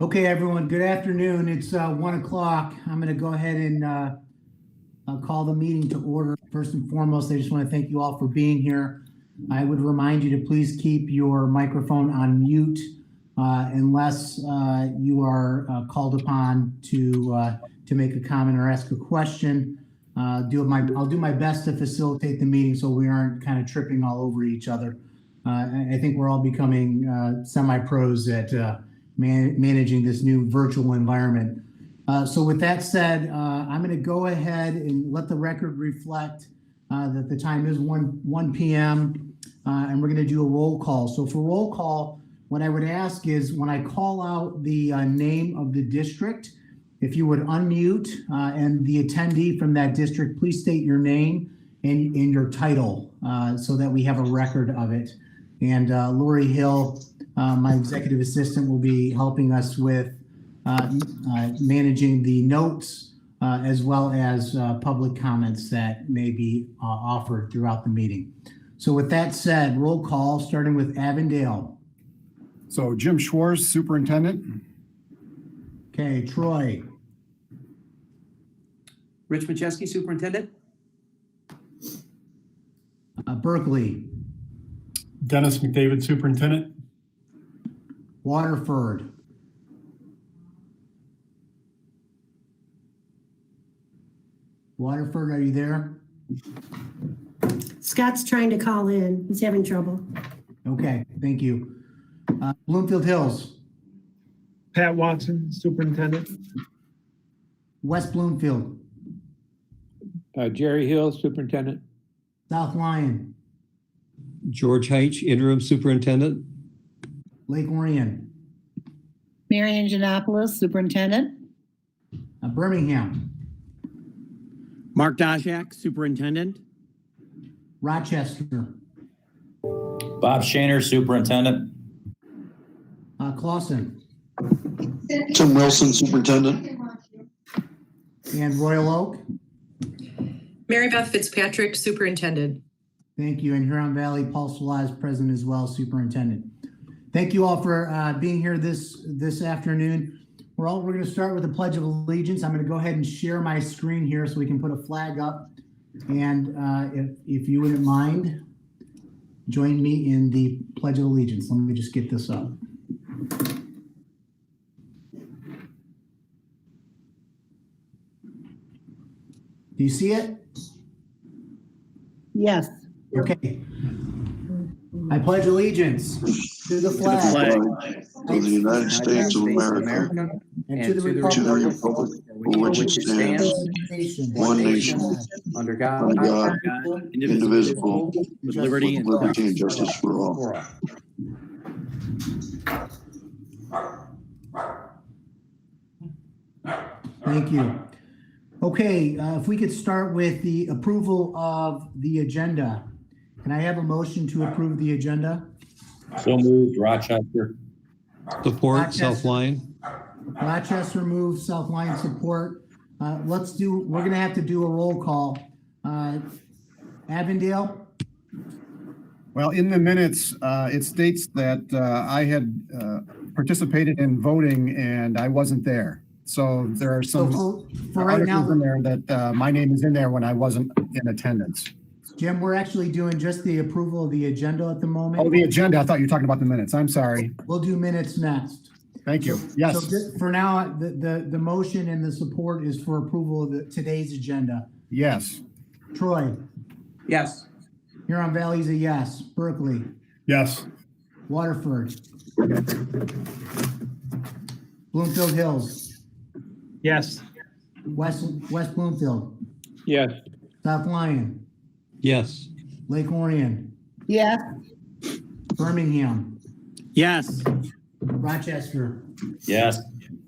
Okay, everyone, good afternoon. It's 1 o'clock. I'm going to go ahead and call the meeting to order. First and foremost, I just want to thank you all for being here. I would remind you to please keep your microphone on mute unless you are called upon to make a comment or ask a question. I'll do my best to facilitate the meeting so we aren't kind of tripping all over each other. I think we're all becoming semi-pros at managing this new virtual environment. So with that said, I'm going to go ahead and let the record reflect that the time is 1 p.m. And we're going to do a roll call. So for roll call, what I would ask is when I call out the name of the district, if you would unmute and the attendee from that district, please state your name and your title so that we have a record of it. And Lori Hill, my executive assistant, will be helping us with managing the notes as well as public comments that may be offered throughout the meeting. So with that said, roll call starting with Avondale. So Jim Schwartz, Superintendent. Okay, Troy. Rich Macheski, Superintendent. Berkeley. Dennis McDavid, Superintendent. Waterford. Waterford, are you there? Scott's trying to call in. He's having trouble. Okay, thank you. Bloomfield Hills. Pat Watson, Superintendent. West Bloomfield. Jerry Hill, Superintendent. South Lyon. George Heitch, Interim Superintendent. Lake Orion. Mary Angelopoulos, Superintendent. Birmingham. Mark Dashak, Superintendent. Rochester. Bob Shaner, Superintendent. Clausen. Tim Wilson, Superintendent. And Royal Oak. Mary Beth Fitzpatrick, Superintendent. Thank you. And Huron Valley, Paul Solaz, President as well, Superintendent. Thank you all for being here this afternoon. We're going to start with the Pledge of Allegiance. I'm going to go ahead and share my screen here so we can put a flag up. And if you wouldn't mind, join me in the Pledge of Allegiance. Let me just get this up. Do you see it? Yes. Okay. I pledge allegiance to the flag of the United States of America and to the republic for which it stands, one nation, under God, indivisible, with liberty and justice for all. Thank you. Okay, if we could start with the approval of the agenda. Can I have a motion to approve the agenda? So moved, Rochester. Support, Rochester. South Lyon. Rochester moves, South Lyon support. We're going to have to do a roll call. Avondale? Well, in the minutes, it states that I had participated in voting and I wasn't there. So there are some for right now in there that my name is in there when I wasn't in attendance. Jim, we're actually doing just the approval of the agenda at the moment. Oh, the agenda. I thought you were talking about the minutes. I'm sorry. We'll do minutes next. Thank you. Yes. So for now, the motion and the support is for approval of today's agenda. Yes. Troy? Yes. Huron Valley's a yes. Berkeley? Yes. Waterford? Bloomfield Hills? Yes. West Bloomfield? Yes. South Lyon? Yes. Lake Orion? Yes. Birmingham? Yes. Rochester? Yes.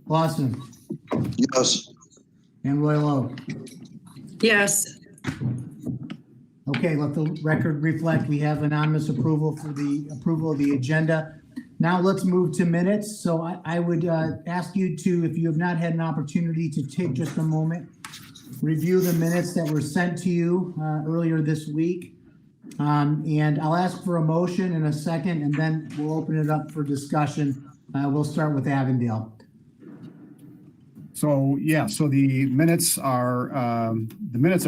Clausen? Yes. And Royal Oak? Yes. Okay, let the record reflect we have anonymous approval for the approval of the agenda. Now let's move to minutes. So I would ask you to, if you have not had an opportunity to take just a moment, review the minutes that were sent to you earlier this week. And I'll ask for a motion in a second, and then we'll open it up for discussion. We'll start with Avondale. So, yeah, so the minutes are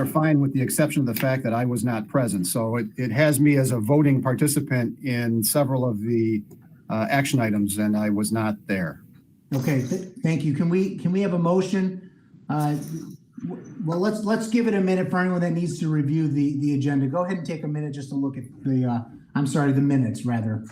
fine with the exception of the fact that I was not present. So it has me as a voting participant in several of the action items, and I was not there. Okay, thank you. Can we have a motion? Well, let's give it a minute for anyone that needs to review the agenda. Go ahead and take a minute just to look at the minutes rather.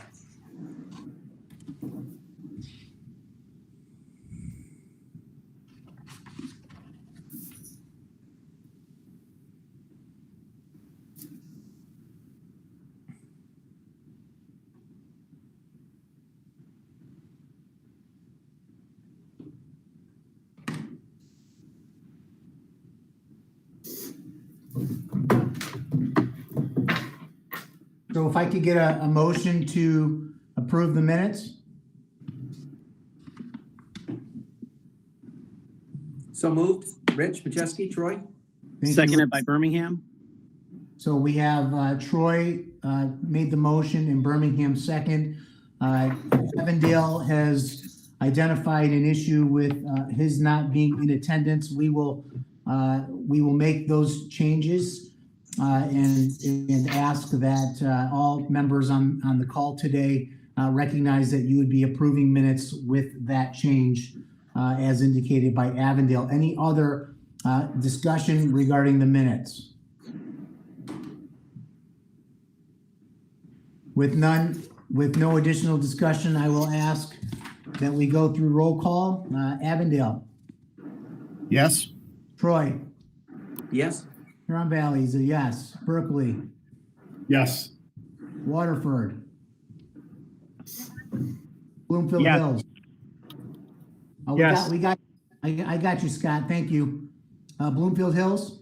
So if I could get a motion to approve the minutes? So moved. Rich, Majeski, Troy? Thank you. Seconded by Birmingham? So we have Troy made the motion and Birmingham second. Avondale has identified an issue with his not being in attendance. We will make those changes and ask that all members on the call today recognize that you would be approving minutes with that change as indicated by Avondale. Any other discussion regarding the minutes? With no additional discussion, I will ask that we go through roll call. Avondale, Yes? Troy, Yes. Huron Valley is a yes. Berkeley, Yes. Waterford, Bloomfield Yes. Hills. Oh, Yes. I got you, Scott. Thank you. Bloomfield Hills,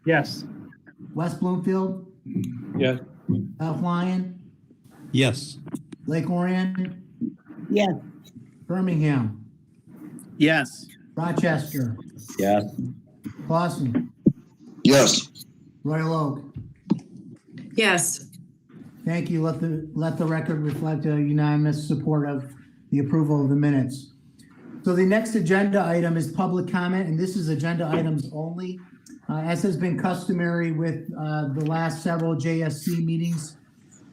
Yes. West Bloomfield, Yes. South Lyon, Yes. Lake Orion, Yes. Birmingham, Yes. Rochester, Yes. Clausen, Yes. Royal Oak. Yes. Thank you. Let the record reflect a unanimous support of the approval of the minutes. So the next agenda item is public comment, and this is agenda items only. As has been customary with the last several JSC meetings,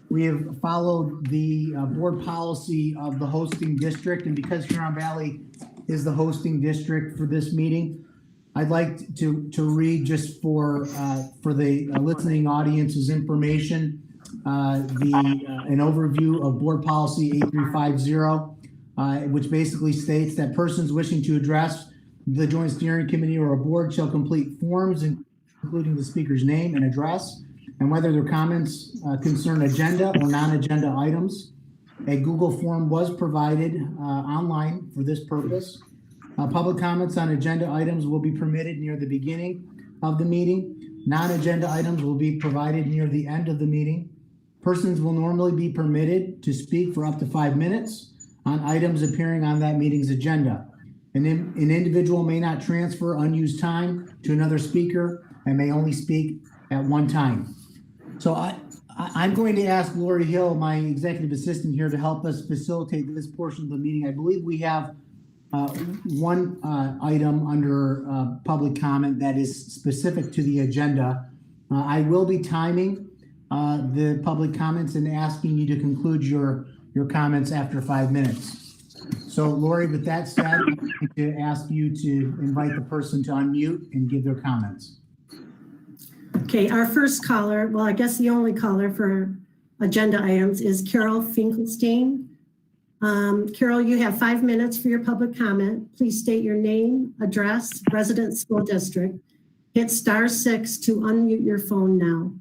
we have followed the board policy of the hosting district, and because Huron Valley is the hosting district for this meeting, I'd like to read just for the listening audience's information, an overview of board policy 8350, which basically states that persons wishing to address the joint steering committee or a board shall complete forms, including the speaker's name and address, and whether their comments concern agenda or non-agenda items. A Google form was provided online for this purpose. Public comments on agenda items will be permitted near the beginning of the meeting. Non-agenda items will be provided near the end of the meeting. Persons will normally be permitted to speak for up to 5 minutes on items appearing on that meeting's agenda. An individual may not transfer unused time to another speaker and may only speak at one time. So I'm going to ask Lori Hill, my executive assistant here, to help us facilitate this portion of the meeting. I believe we have one item under public comment that is specific to the agenda. I will be timing the public comments and asking you to conclude your comments after 5 minutes. So Lori, with that said, I'm going to ask you to invite the person to unmute and give their comments. Okay, our first caller, well, I guess the only caller for agenda items is Carol Finkelstein. Carol, you have 5 minutes for your public comment. Please state your name, address, resident, school district. Hit *6 to unmute your phone now.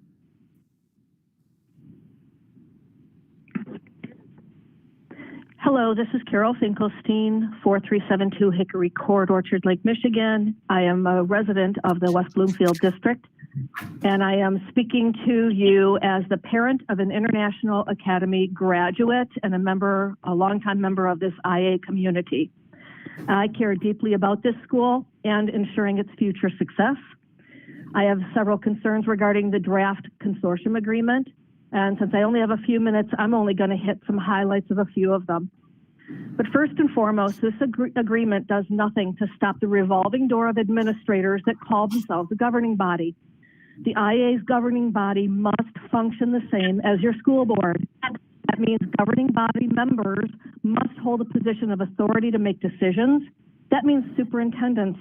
Hello, this is Carol Finkelstein, 4372 Hickory Court, Orchard Lake, Michigan. I am a resident of the West Bloomfield District, and I am speaking to you as the parent of an International Academy graduate and a longtime member of this IA community. I care deeply about this school and ensuring its future success. I have several concerns regarding the draft consortium agreement. And since I only have a few minutes, I'm only going to hit some highlights of a few of them. But first and foremost, this agreement does nothing to stop the revolving door of administrators that call themselves a governing body. The IA's governing body must function the same as your school board. That means governing body members must hold a position of authority to make decisions. That means superintendents.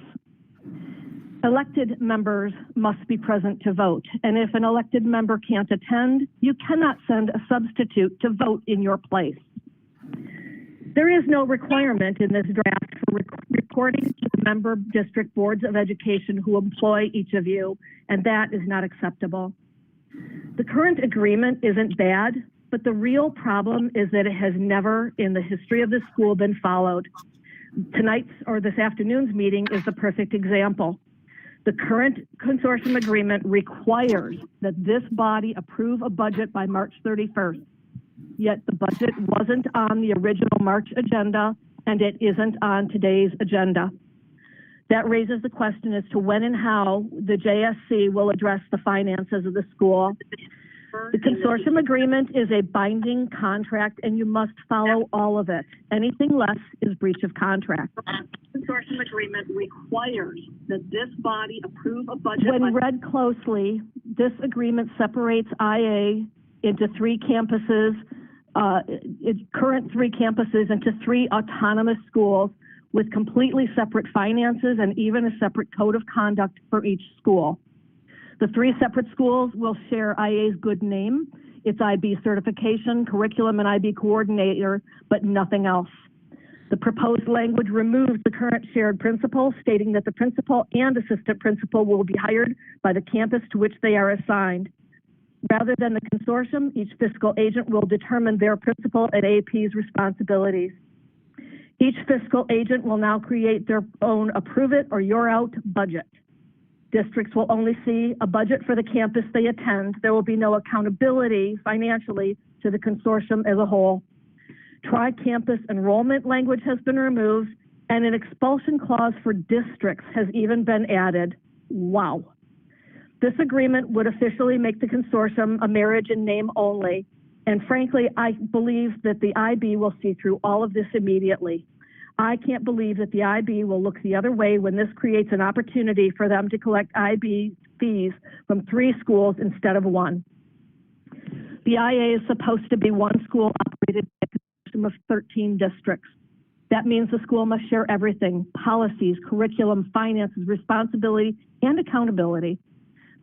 Elected members must be present to vote. And if an elected member can't attend, you cannot send a substitute to vote in your place. There is no requirement in this draft for reporting to the member district boards of education who employ each of you, and that is not acceptable. The current agreement isn't bad, but the real problem is that it has never in the history of the school been followed. Tonight's or this afternoon's meeting is the perfect example. The current consortium agreement requires that this body approve a budget by March 31st. Yet the budget wasn't on the original March agenda, and it isn't on today's agenda. That raises the question as to when and how the JSC will address the finances of the school. The consortium agreement is a binding contract, and you must follow all of it. Anything less is breach of contract. The consortium agreement requires that this body approve a budget. When read closely, this agreement separates IA into three campuses, current three campuses into three autonomous schools with completely separate finances and even a separate code of conduct for each school. The three separate schools will share IA's good name, its IB certification, curriculum, and IB coordinator, but nothing else. The proposed language removes the current shared principal, stating that the principal and assistant principal will be hired by the campus to which they are assigned. Rather than the consortium, each fiscal agent will determine their principal and AP's responsibilities. Each fiscal agent will now create their own approve it or you're out budget. Districts will only see a budget for the campus they attend. There will be no accountability financially to the consortium as a whole. Tri-campus enrollment language has been removed, and an expulsion clause for districts has even been added. Wow. This agreement would officially make the consortium a marriage in name only. And frankly, I believe that the IB will see through all of this immediately. I can't believe that the IB will look the other way when this creates an opportunity for them to collect IB fees from three schools instead of one. The IA is supposed to be one school operated by a consortium of 13 districts. That means the school must share everything: policies, curriculum, finances, responsibility, and accountability.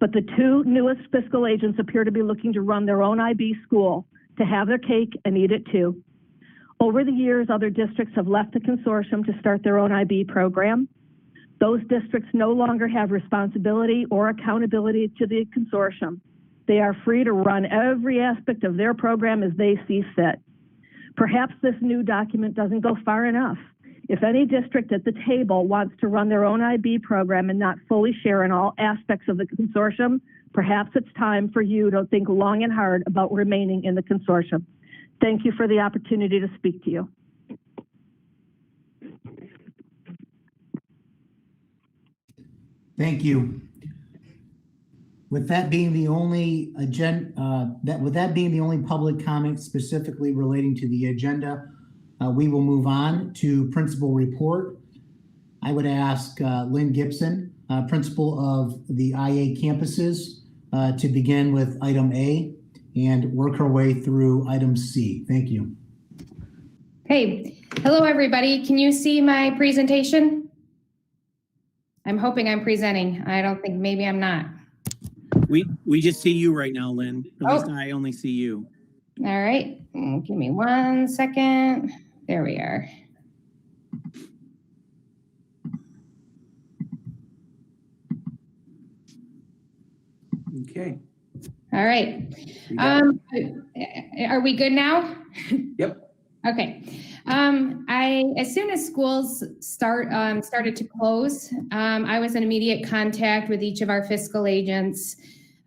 But the two newest fiscal agents appear to be looking to run their own IB school, to have their cake and eat it too. Over the years, other districts have left the consortium to start their own IB program. Those districts no longer have responsibility or accountability to the consortium. They are free to run every aspect of their program as they see fit. Perhaps this new document doesn't go far enough. If any district at the table wants to run their own IB program and not fully share in all aspects of the consortium, perhaps it's time for you to think long and hard about remaining in the consortium. Thank you for the opportunity to speak to you. Thank you. With that being the only public comment specifically relating to the agenda, we will move on to principal report. I would ask Lynn Gibson, principal of the IA campuses, to begin with item A and work our way through item C. Thank you. Hey, hello everybody. Can you see my presentation? I'm hoping I'm presenting. I don't think, maybe I'm not. We just see you right now, Lynn. At least I only see you. All right, give me 1 second. There we are. Okay. All right. Are we good now? Yep. Okay. As soon as schools started to close, I was in immediate contact with each of our fiscal agents,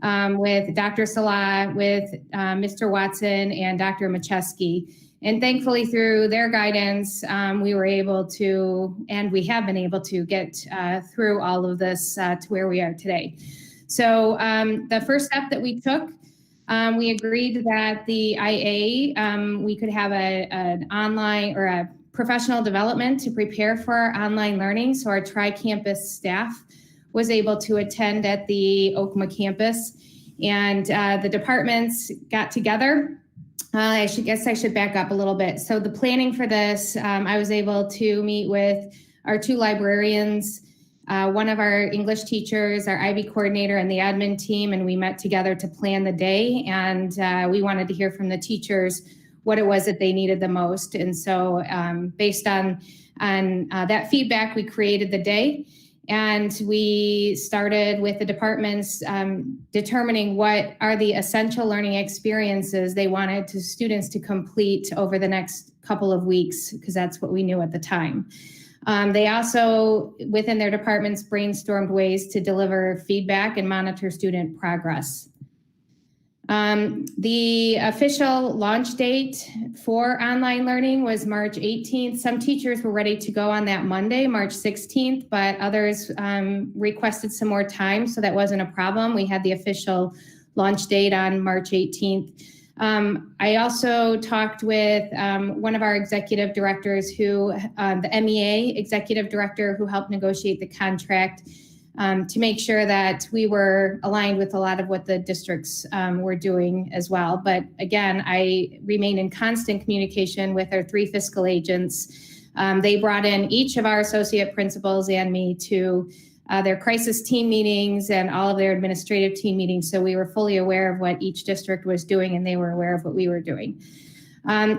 with Dr. Salah, with Mr. Watson, and Dr. Macheski. And thankfully, through their guidance, we were able to, and we have been able to get through all of this to where we are today. So the first step that we took, we agreed that the IA, we could have an online or a professional development to prepare for our online learning. So our tri-campus staff was able to attend at the Okemos campus, and the departments got together. I should back up a little bit. So the planning for this, I was able to meet with our 2 librarians, one of our English teachers, our IB coordinator, and the admin team, and we met together to plan the day. And we wanted to hear from the teachers what it was that they needed the most. And so based on that feedback, we created the day. And we started with the departments determining what are the essential learning experiences they wanted students to complete over the next couple of weeks, because that's what we knew at the time. They also, within their departments, brainstormed ways to deliver feedback and monitor student progress. The official launch date for online learning was March 18th. Some teachers were ready to go on that Monday, March 16th, but others requested some more time, so that wasn't a problem. We had the official launch date on March 18th. I also talked with one of our executive directors the MEA executive director who helped negotiate the contract to make sure that we were aligned with a lot of what the districts were doing as well. But again, I remain in constant communication with our 3 fiscal agents. They brought in each of our associate principals and me to their crisis team meetings and all of their administrative team meetings. So we were fully aware of what each district was doing, and they were aware of what we were doing. So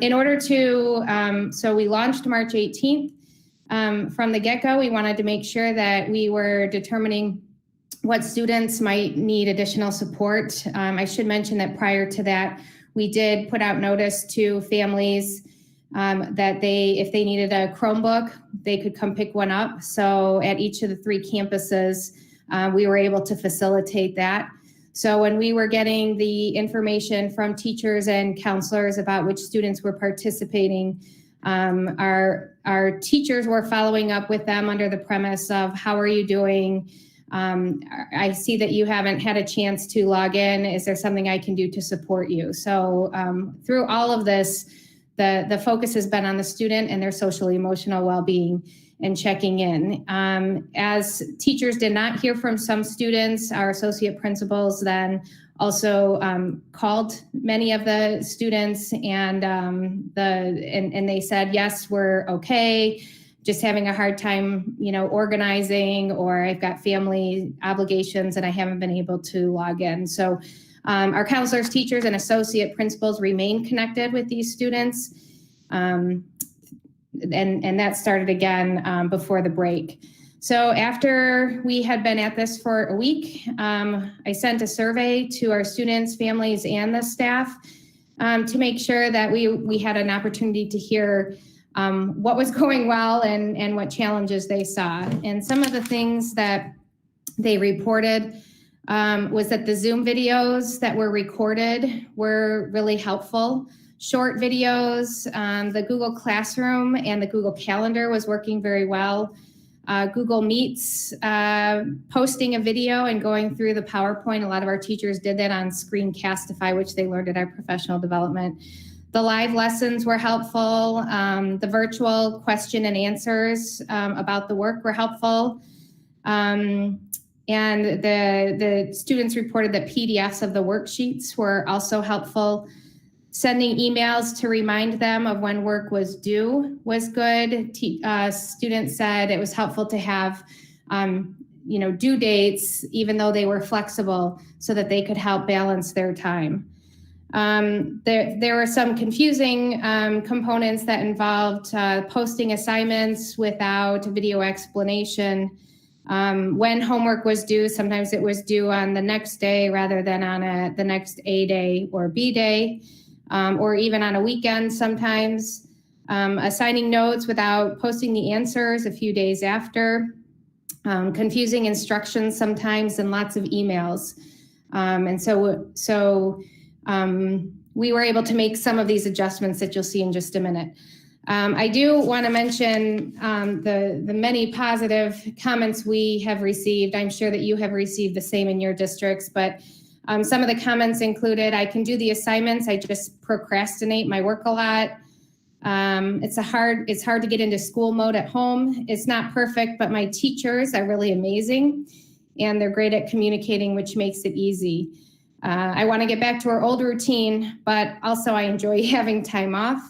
we launched March 18th. From the get-go, we wanted to make sure that we were determining what students might need additional support. I should mention that prior to that, we did put out notice to families that if they needed a Chromebook, they could come pick one up. So at each of the 3 campuses, we were able to facilitate that. So when we were getting the information from teachers and counselors about which students were participating, our teachers were following up with them under the premise of, how are you doing? I see that you haven't had a chance to log in. Is there something I can do to support you? So through all of this, the focus has been on the student and their social emotional well-being and checking in. As teachers did not hear from some students, our associate principals then also called many of the students, and they said, yes, we're okay, just having a hard time, organizing, or I've got family obligations and I haven't been able to log in. So our counselors, teachers, and associate principals remain connected with these students. And that started again before the break. So after we had been at this for a week, I sent a survey to our students, families, and the staff to make sure that we had an opportunity to hear what was going well and what challenges they saw. And some of the things that they reported was that the Zoom videos that were recorded were really helpful. Short videos, the Google Classroom and the Google Calendar was working very well. Google Meets, posting a video and going through the PowerPoint. A lot of our teachers did that on Screencastify, which they learned at our professional development. The live lessons were helpful. The virtual question and answers about the work were helpful. And the students reported that PDFs of the worksheets were also helpful. Sending emails to remind them of when work was due was good. Students said it was helpful to have, due dates, even though they were flexible, so that they could help balance their time. There were some confusing components that involved posting assignments without video explanation. When homework was due, sometimes it was due on the next day rather than on the next A day or B day. Or even on a weekend sometimes, assigning notes without posting the answers a few days after, confusing instructions sometimes, and lots of emails. We were able to make some of these adjustments that you'll see in just a minute. I do want to mention the many positive comments we have received. I'm sure that you have received the same in your districts, but some of the comments included, I can do the assignments, I just procrastinate my work a lot. It's hard to get into school mode at home. It's not perfect, but my teachers are really amazing and they're great at communicating, which makes it easy. I want to get back to our old routine, but also I enjoy having time off.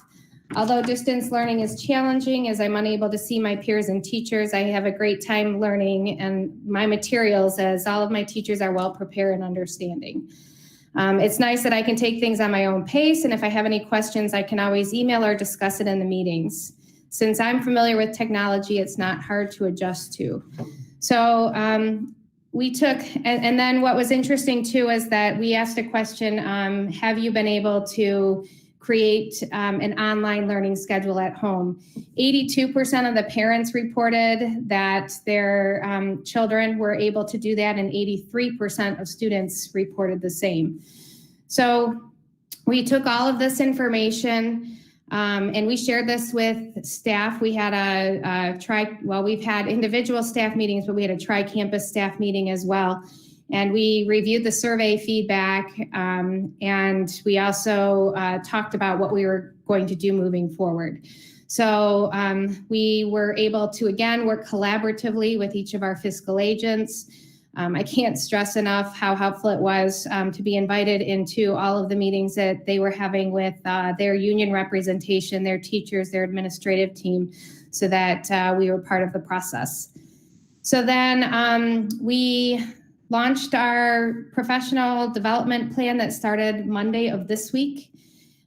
Although distance learning is challenging as I'm unable to see my peers and teachers, I have a great time learning and my materials as all of my teachers are well prepared and understanding. It's nice that I can take things on my own pace, and if I have any questions, I can always email or discuss it in the meetings. Since I'm familiar with technology, it's not hard to adjust to. So we took, and then what was interesting too is that we asked a question, have you been able to create an online learning schedule at home? 82% of the parents reported that their children were able to do that, and 83% of students reported the same. So we took all of this information and we shared this with staff. We had we've had individual staff meetings, but we had a tri-campus staff meeting as well. And we reviewed the survey feedback, and we also talked about what we were going to do moving forward. So we were able to, again, work collaboratively with each of our fiscal agents. I can't stress enough how helpful it was to be invited into all of the meetings that they were having with their union representation, their teachers, their administrative team, so that we were part of the process. So then we launched our professional development plan that started Monday of this week,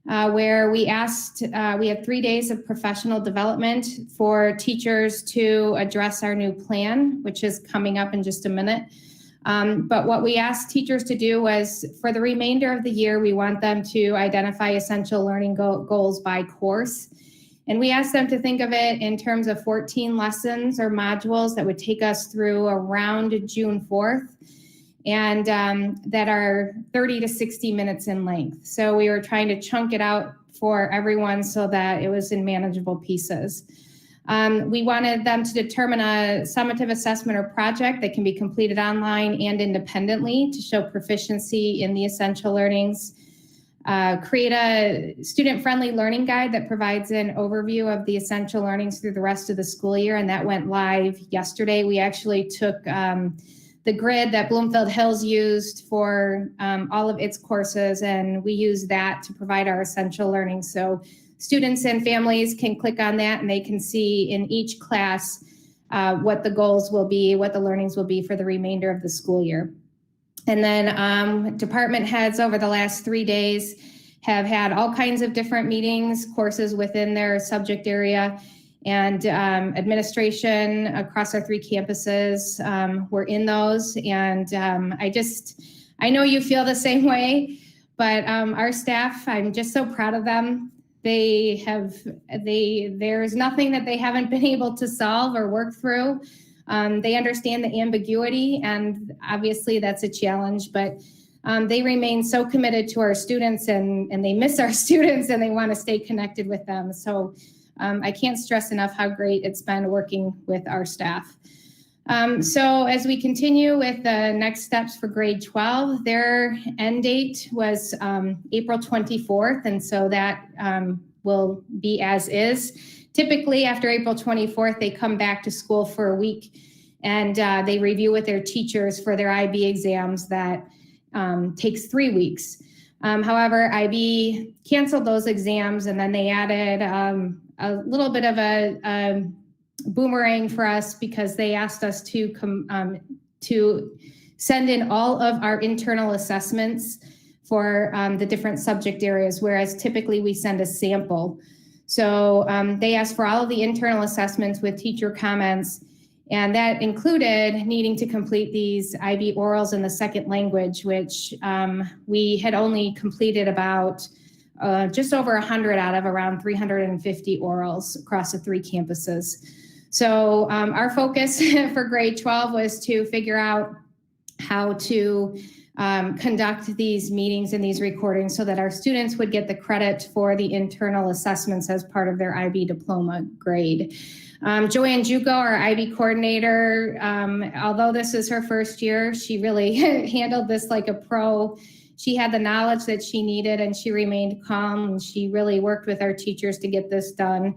where we asked, we had 3 days of professional development for teachers to address our new plan, which is coming up in just a minute. But what we asked teachers to do was, for the remainder of the year, we want them to identify essential learning goals by course. And we asked them to think of it in terms of 14 lessons or modules that would take us through around June 4th. And that are 30 to 60 minutes in length. So we were trying to chunk it out for everyone so that it was in manageable pieces. We wanted them to determine a summative assessment or project that can be completed online and independently to show proficiency in the essential learnings. Create a student-friendly learning guide that provides an overview of the essential learnings through the rest of the school year, and that went live yesterday. We actually took the grid that Bloomfield Hills used for all of its courses, and we use that to provide our essential learning. So students and families can click on that and they can see in each class what the goals will be, what the learnings will be for the remainder of the school year. And then department heads over the last 3 days have had all kinds of different meetings, courses within their subject area, and administration across our 3 campuses were in those. And I know you feel the same way, but our staff, I'm just so proud of them. There's nothing that they haven't been able to solve or work through. They understand the ambiguity, and obviously that's a challenge, but they remain so committed to our students, and they miss our students, and they want to stay connected with them. So I can't stress enough how great it's been working with our staff. So as we continue with the next steps for grade 12, their end date was April 24th, and so that will be as is. Typically, after April 24th, they come back to school for a week, and they review with their teachers for their IB exams. That takes 3 weeks. However, IB canceled those exams, and then they added a little bit of a boomerang for us because they asked us to send in all of our internal assessments for the different subject areas, whereas typically we send a sample. So they asked for all of the internal assessments with teacher comments, and that included needing to complete these IB orals in the second language, which we had only completed about just over 100 out of around 350 orals across the 3 campuses. So our focus for grade 12 was to figure out how to conduct these meetings and these recordings so that our students would get the credit for the internal assessments as part of their IB diploma grade. Joanne Juco, our IB coordinator, although this is her first year, she really handled this like a pro She had the knowledge that she needed, and she remained calm, and she really worked with our teachers to get this done.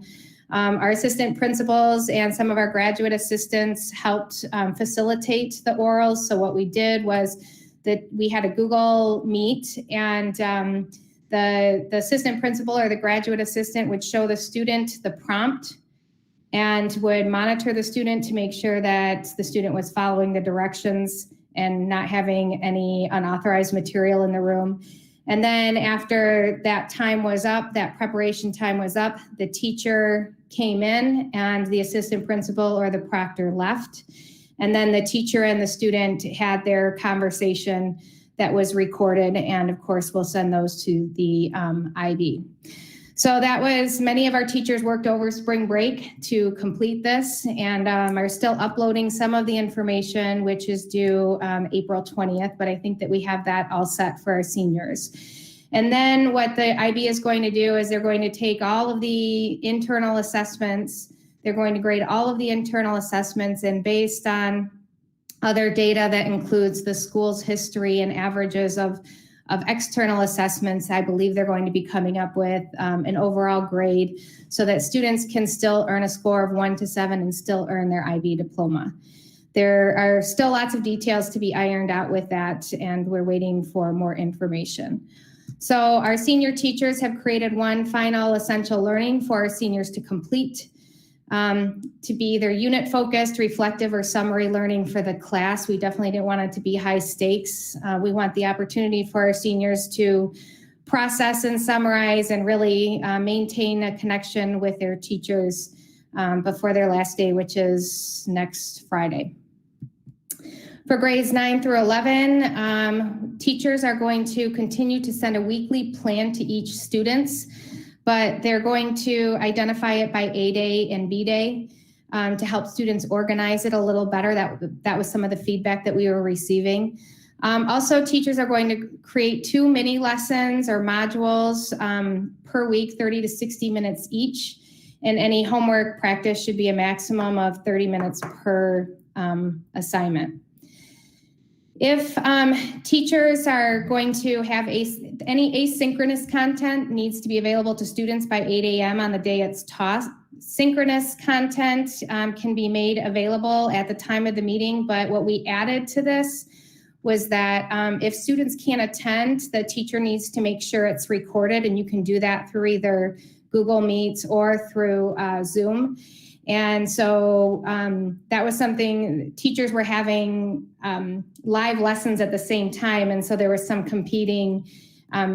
Our assistant principals and some of our graduate assistants helped facilitate the orals. So what we did was that we had a Google Meet, and the assistant principal or the graduate assistant would show the student the prompt and would monitor the student to make sure that the student was following the directions and not having any unauthorized material in the room. And then after that time was up, that preparation time was up, the teacher came in and the assistant principal or the proctor left. And then the teacher and the student had their conversation that was recorded. And of course, we'll send those to the IB. So that was, many of our teachers worked over spring break to complete this and are still uploading some of the information, which is due April 20th, but I think that we have that all set for our seniors. And then what the IB is going to do is they're going to take all of the internal assessments, they're going to grade all of the internal assessments, and based on other data that includes the school's history and averages of external assessments, I believe they're going to be coming up with an overall grade so that students can still earn a score of 1 to 7 and still earn their IB diploma. There are still lots of details to be ironed out with that, and we're waiting for more information. So our senior teachers have created one final essential learning for our seniors to complete, to be either unit focused, reflective, or summary learning for the class. We definitely didn't want it to be high stakes. We want the opportunity for our seniors to process and summarize and really maintain a connection with their teachers before their last day, which is next Friday. For grades 9 through 11, teachers are going to continue to send a weekly plan to each students, but they're going to identify it by A day and B day to help students organize it a little better. That was some of the feedback that we were receiving. Also, teachers are going to create 2 mini lessons or modules per week, 30 to 60 minutes each. And any homework practice should be a maximum of 30 minutes per assignment. If teachers are going to have any asynchronous content needs to be available to students by 8 a.m. on the day it's taught. Synchronous content can be made available at the time of the meeting, but what we added to this was that if students can't attend, the teacher needs to make sure it's recorded, and you can do that through either Google Meets or through Zoom. And so that was something, teachers were having live lessons at the same time. And so there was some competing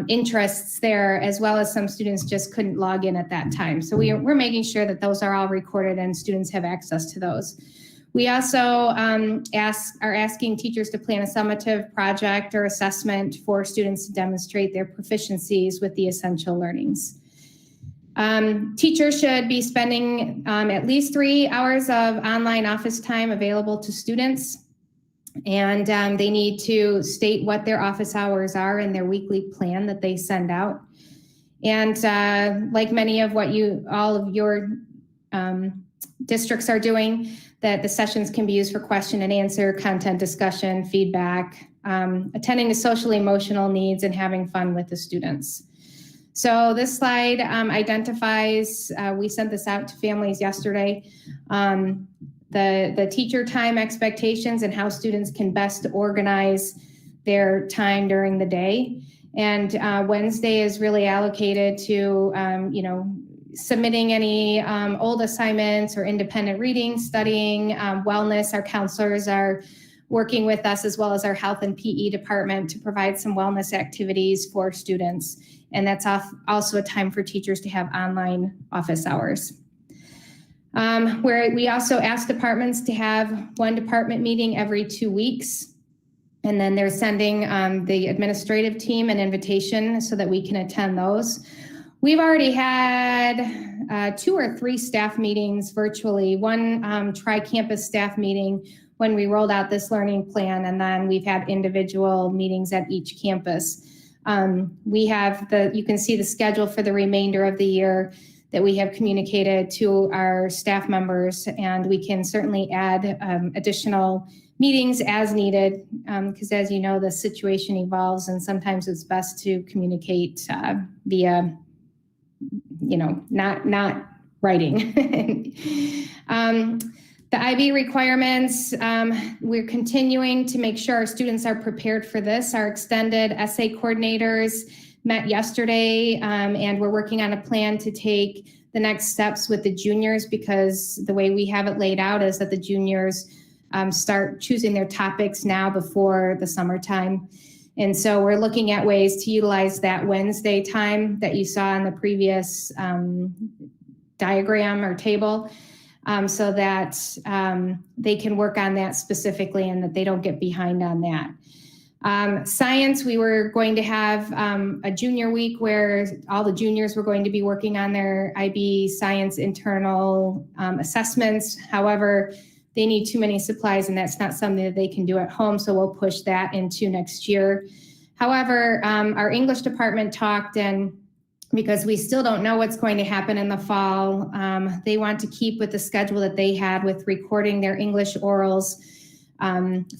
interests there, as well as some students just couldn't log in at that time. So we're making sure that those are all recorded and students have access to those. We also are asking teachers to plan a summative project or assessment for students to demonstrate their proficiencies with the essential learnings. Teachers should be spending at least 3 hours of online office time available to students. And they need to state what their office hours are in their weekly plan that they send out. And like many of what all of your districts are doing, that the sessions can be used for question and answer, content discussion, feedback, attending to social emotional needs, and having fun with the students. So this slide identifies, we sent this out to families yesterday, the teacher time expectations and how students can best organize their time during the day. And Wednesday is really allocated to, submitting any old assignments or independent reading, studying, wellness. Our counselors are working with us, as well as our health and PE department, to provide some wellness activities for students. And that's also a time for teachers to have online office hours. Where we also ask departments to have one department meeting every 2 weeks. And then they're sending the administrative team an invitation so that we can attend those. We've already had 2 or 3 staff meetings virtually, one tri-campus staff meeting when we rolled out this learning plan, and then we've had individual meetings at each campus. We have you can see the schedule for the remainder of the year. that we have communicated to our staff members, and we can certainly add additional meetings as needed, because as you know, the situation evolves, and sometimes it's best to communicate via, not writing. The IB requirements, we're continuing to make sure our students are prepared for this. Our extended essay coordinators met yesterday, and we're working on a plan to take the next steps with the juniors, because the way we have it laid out is that the juniors start choosing their topics now before the summertime. And so we're looking at ways to utilize that Wednesday time that you saw in the previous diagram or table, so that they can work on that specifically and that they don't get behind on that. Science, we were going to have a junior week where all the juniors were going to be working on their IB science internal assessments. However, they need too many supplies, and that's not something that they can do at home, so we'll push that into next year. However, our English department talked, and because we still don't know what's going to happen in the fall, they want to keep with the schedule that they had with recording their English orals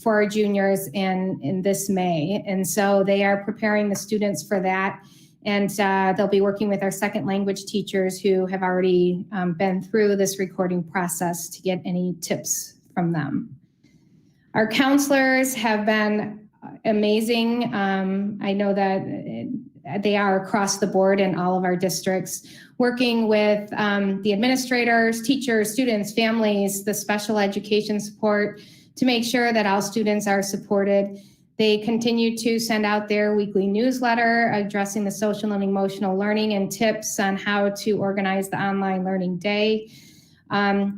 for our juniors in this May. And so they are preparing the students for that. And they'll be working with our second language teachers who have already been through this recording process to get any tips from them. Our counselors have been amazing. I know that they are across the board in all of our districts, working with the administrators, teachers, students, families, the special education support to make sure that all students are supported. They continue to send out their weekly newsletter addressing the social and emotional learning and tips on how to organize the online learning day.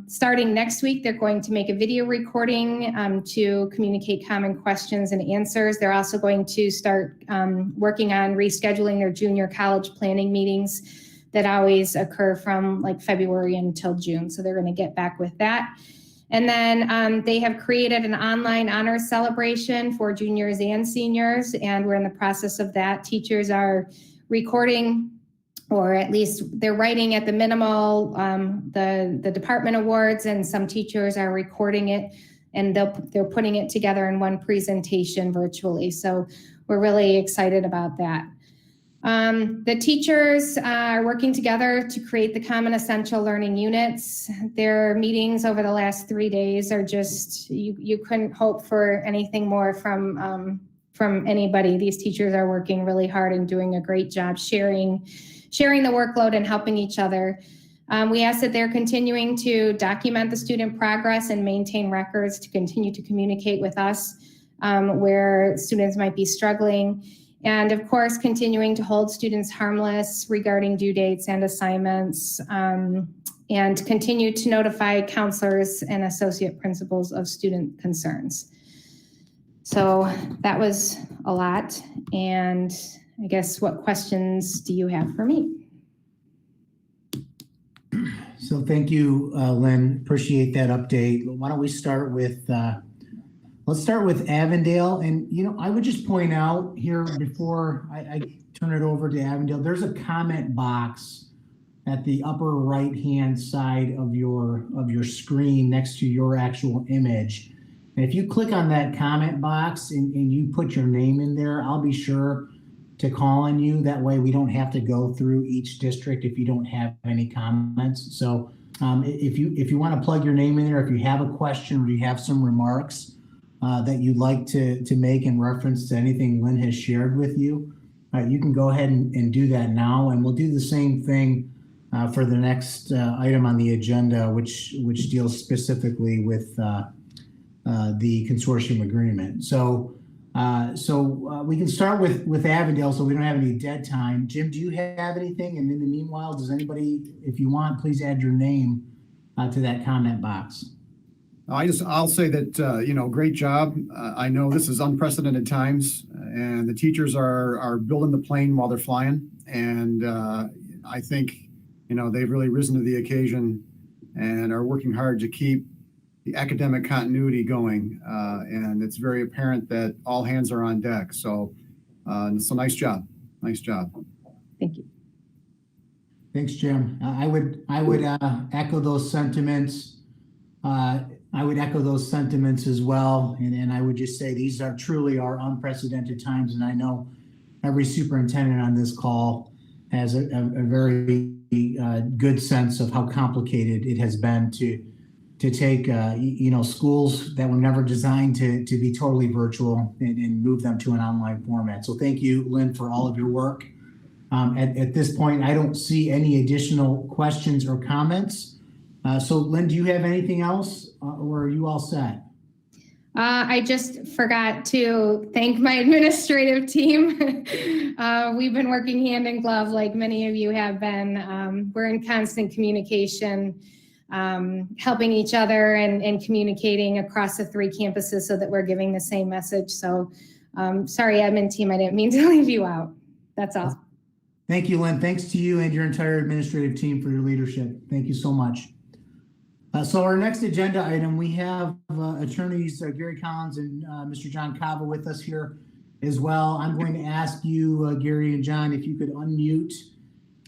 Starting next week, they're going to make a video recording to communicate common questions and answers. They're also going to start working on rescheduling their junior college planning meetings that always occur from like February until June. So they're going to get back with that. And then they have created an online honors celebration for juniors and seniors, and we're in the process of that. Teachers are recording, or at least they're writing at the minimal, the department awards, and some teachers are recording it, and they're putting it together in one presentation virtually. So we're really excited about that. The teachers are working together to create the common essential learning units. Their meetings over the last 3 days are just, you couldn't hope for anything more from anybody. These teachers are working really hard and doing a great job sharing the workload and helping each other. We ask that they're continuing to document the student progress and maintain records to continue to communicate with us where students might be struggling. And of course, continuing to hold students harmless regarding due dates and assignments, and continue to notify counselors and associate principals of student concerns. So that was a lot. And I guess, what questions do you have for me? So thank you, Lynn. Appreciate that update. Why don't we start with, let's start with Avondale. And, I would just point out here before I turn it over to Avondale, there's a comment box at the upper right-hand side of your screen next to your actual image. And if you click on that comment box and you put your name in there, I'll be sure to call on you. That way we don't have to go through each district if you don't have any comments. So if you want to plug your name in there, if you have a question or you have some remarks that you'd like to make in reference to anything Lynn has shared with you, you can go ahead and do that now. And we'll do the same thing for the next item on the agenda, which deals specifically with the consortium agreement. So we can start with Avondale so we don't have any dead time. Jim, do you have anything? And in the meanwhile, does anybody, if you want, please add your name to that comment box. I'll say that, great job. I know this is unprecedented times, and the teachers are building the plane while they're flying. And I think, they've really risen to the occasion and are working hard to keep the academic continuity going. And it's very apparent that all hands are on deck. So nice job. Nice job. Thank you. Thanks, Jim. I would echo those sentiments. I would echo those sentiments as well. And I would just say these are truly our unprecedented times. And I know every superintendent on this call has a very good sense of how complicated it has been to take schools that were never designed to be totally virtual and move them to an online format. So thank you, Lynn, for all of your work. At this point, I don't see any additional questions or comments. So Lynn, do you have anything else or are you all set? I just forgot to thank my administrative team. We've been working hand in glove like many of you have been. We're in constant communication, helping each other and communicating across the 3 campuses so that we're giving the same message. So sorry, admin team, I didn't mean to leave you out. That's all. Thank you, Lynn. Thanks to you and your entire administrative team for your leadership. Thank you so much. So our next agenda item, we have attorneys Gary Collins and Mr. John Cava with us here as well. I'm going to ask you, Gary and John, if you could unmute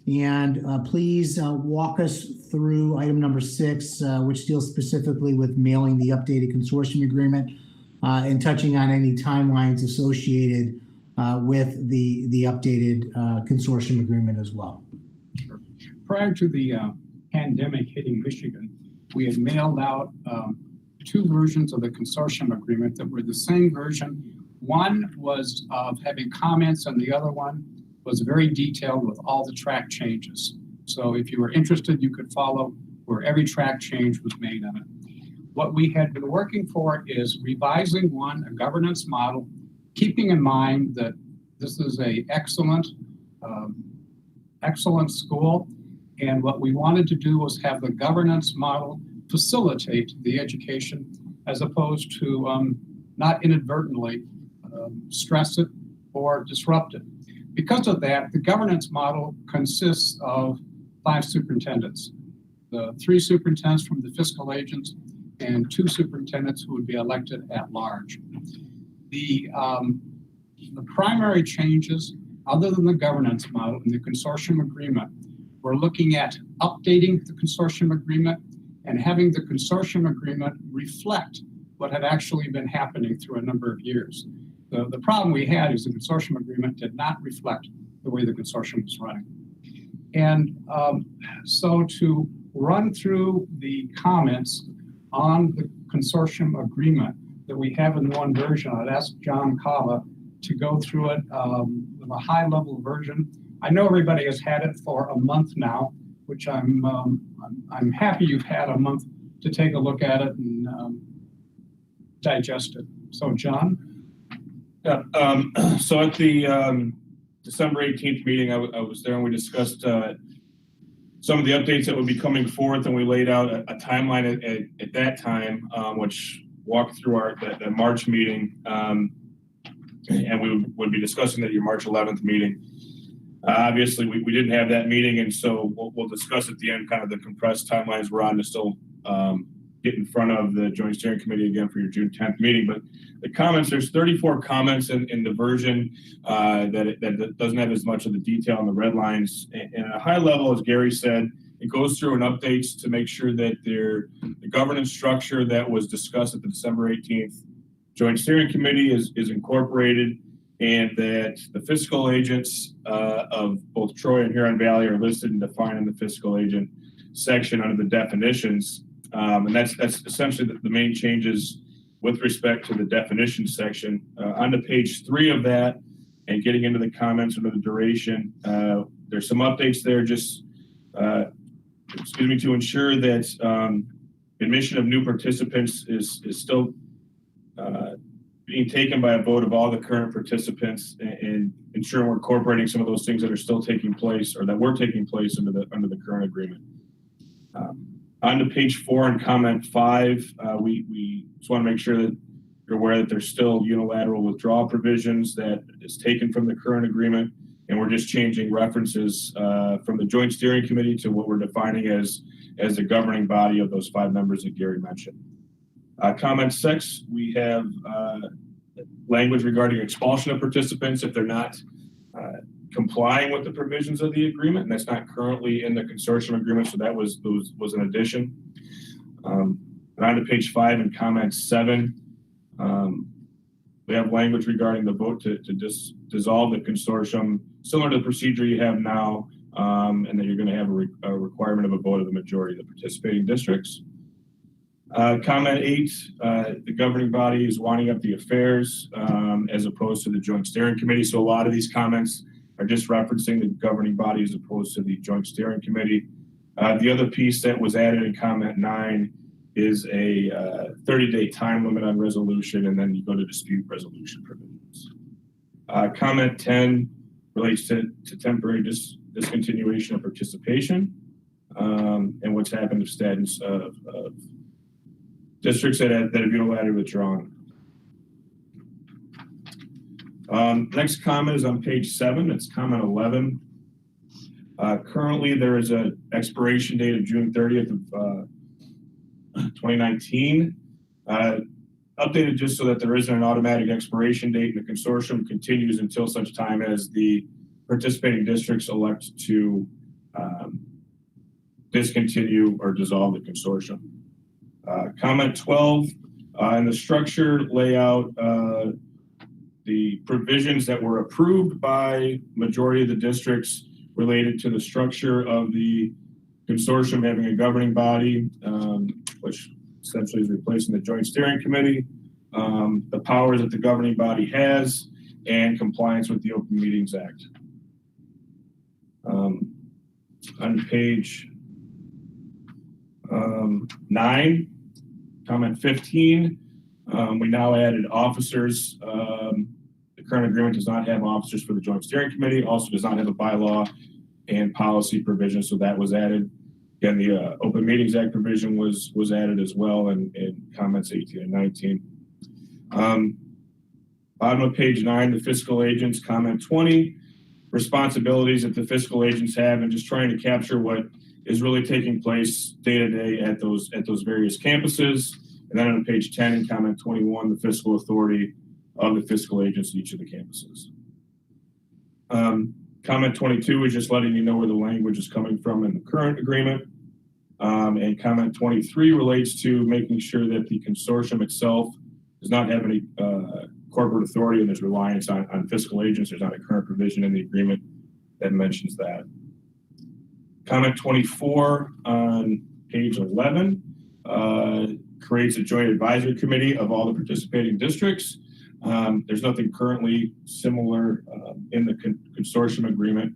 and please walk us through item number 6, which deals specifically with mailing the updated consortium agreement and touching on any timelines associated with the updated consortium agreement as well. Sure. Prior to the pandemic hitting Michigan, we had mailed out 2 versions of the consortium agreement that were the same version. One was having comments and the other one was very detailed with all the track changes. So if you were interested, you could follow where every track change was made on it. What we had been working for is revising a governance model, keeping in mind that this is a excellent school. And what we wanted to do was have the governance model facilitate the education as opposed to not inadvertently stress it or disrupt it. Because of that, the governance model consists of 5 superintendents. The 3 superintendents from the fiscal agents and 2 superintendents who would be elected at large. The primary changes, other than the governance model and the consortium agreement, we're looking at updating the consortium agreement and having the consortium agreement reflect what had actually been happening through a number of years. The problem we had is the consortium agreement did not reflect the way the consortium was running. And so to run through the comments on the consortium agreement that we have in one version, I'd ask John Cava to go through it with a high-level version. I know everybody has had it for a month now, which I'm happy you've had a month to take a look at it and digest it. So, John? Yeah. So at the December 18th meeting, I was there and we discussed some of the updates that would be coming forth, and we laid out a timeline at that time, which walked through the March meeting, and we would be discussing at your March 11th meeting. Obviously, we didn't have that meeting, and so we'll discuss at the end kind of the compressed timelines we're on to still get in front of the Joint Steering Committee again for your June 10th meeting. But the comments, there's 34 comments in the version that doesn't have as much of the detail on the red lines. And at a high level, as Gary said, it goes through and updates to make sure that the governance structure that was discussed at the December 18th Joint Steering Committee is incorporated, and that the fiscal agents of both Troy and Huron Valley are listed and defined in the fiscal agent section under the definitions. And that's essentially the main changes with respect to the definition section. On to page 3 of that, and getting into the comments under the duration, there's some updates there just, to ensure that admission of new participants is still being taken by a vote of all the current participants, and ensuring we're incorporating some of those things that are still taking place or that were taking place under the current agreement. On to page 4 and comment 5, we just want to make sure that you're aware that there's still unilateral withdrawal provisions that is taken from the current agreement, and we're just changing references from the Joint Steering Committee to what we're defining as the governing body of those 5 members that Gary mentioned. Comment 6, we have language regarding expulsion of participants if they're not complying with the provisions of the agreement, and that's not currently in the consortium agreement, so that was an addition. And on to page 5 in comment 7, we have language regarding the vote to dissolve the consortium, similar to the procedure you have now, and then you're going to have a requirement of a vote of the majority of the participating districts. Comment 8, the governing body is winding up the affairs as opposed to the joint steering committee. So a lot of these comments are just referencing the governing body as opposed to the joint steering committee. The other piece that was added in comment 9 is a 30-day time limit on resolution, and then you go to dispute resolution provisions. Comment 10 relates to temporary discontinuation of participation and what's happened to status of districts that have unilaterally withdrawn. Next comment is on page 7. It's comment 11. Currently, there is an expiration date of June 30th of 2019. Updated just so that there isn't an automatic expiration date, and the consortium continues until such time as the participating districts elect to discontinue or dissolve the consortium. Comment 12, in the structure layout, the provisions that were approved by majority of the districts related to the structure of the consortium having a governing body, which essentially is replacing the joint steering committee, the powers that the governing body has, and compliance with the Open Meetings Act. On page 9, comment 15, we now added officers. The current agreement does not have officers for the joint steering committee, also does not have a bylaw and policy provision, so that was added. Again, the Open Meetings Act provision was added as well in comments 18 and 19. Bottom of page 9, the fiscal agents, comment 20, responsibilities that the fiscal agents have, and just trying to capture what is really taking place day to day at those various campuses. And then on page 10 in comment 21, the fiscal authority of the fiscal agents at each of the campuses. Comment 22 is just letting you know where the language is coming from in the current agreement. And comment 23 relates to making sure that the consortium itself does not have any corporate authority and there's reliance on fiscal agents. There's not a current provision in the agreement that mentions that. Comment 24 on page 11 creates a joint advisory committee of all the participating districts. There's nothing currently similar in the consortium agreement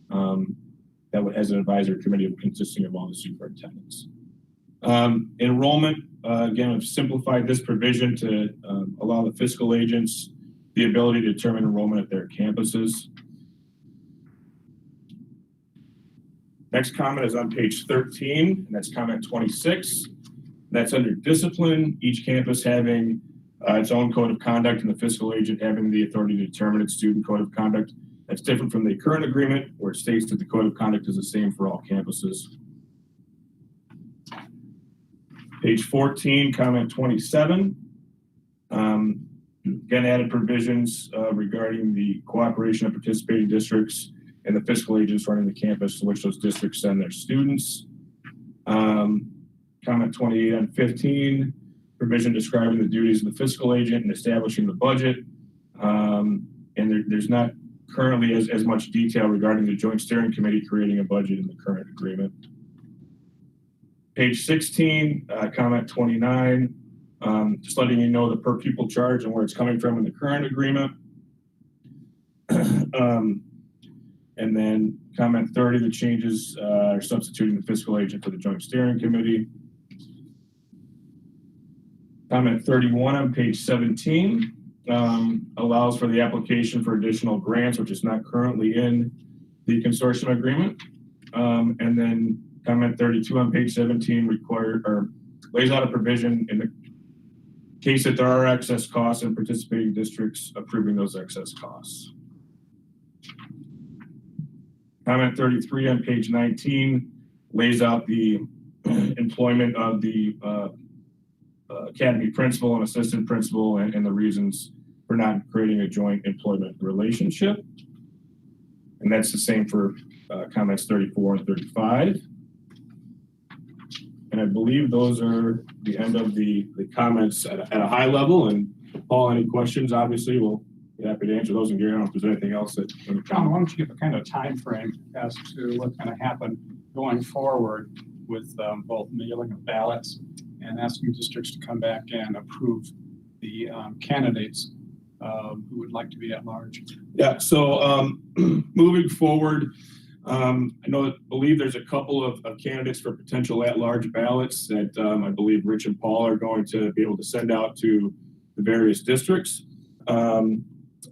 that has an advisory committee consisting of all the superintendents. Enrollment, again, I've simplified this provision to allow the fiscal agents the ability to determine enrollment at their campuses. Next comment is on page 13, and that's comment 26. That's under discipline, each campus having its own code of conduct and the fiscal agent having the authority to determine its student code of conduct. That's different from the current agreement where it states that the code of conduct is the same for all campuses. Page 14, comment 27. Again, added provisions regarding the cooperation of participating districts and the fiscal agents running the campus to which those districts send their students. Comment 28 on 15, provision describing the duties of the fiscal agent and establishing the budget. And there's not currently as much detail regarding the joint steering committee creating a budget in the current agreement. Page 16, comment 29, just letting you know the per pupil charge and where it's coming from in the current agreement. And then comment 30, the changes are substituting the fiscal agent for the joint steering committee. Comment 31 on page 17 allows for the application for additional grants, which is not currently in the consortium agreement. And then comment 32 on page 17 lays out a provision in the case that there are excess costs and participating districts approving those excess costs. Comment 33 on page 19 lays out the employment of the academy principal and assistant principal and the reasons for not creating a joint employment relationship. And that's the same for comments 34 and 35. And I believe those are the end of the comments at a high level. And Paul, any questions? Obviously, we'll be happy to answer those. And Gary, I don't know if there's anything else that. Tom, why don't you give a kind of time frame as to what's going to happen going forward with both mailing of ballots and asking districts to come back and approve the candidates who would like to be at large? Yeah, so moving forward, I believe there's a couple of candidates for potential at-large ballots that I believe Rich and Paul are going to be able to send out to the various districts.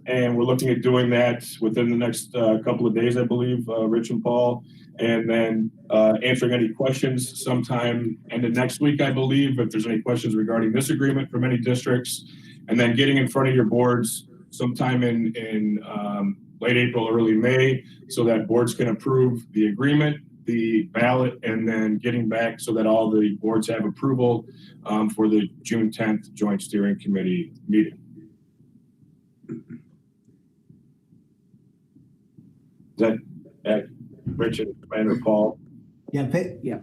And we're looking at doing that within the next couple of days, I believe, Rich and Paul, and then answering any questions sometime end of next week, I believe, if there's any questions regarding this agreement from any districts, and then getting in front of your boards sometime in late April, early May, so that boards can approve the agreement, the ballot, and then getting back so that all the boards have approval for the June 10th Joint Steering Committee meeting. Is that Rich and Commander Paul? Yeah. Yeah.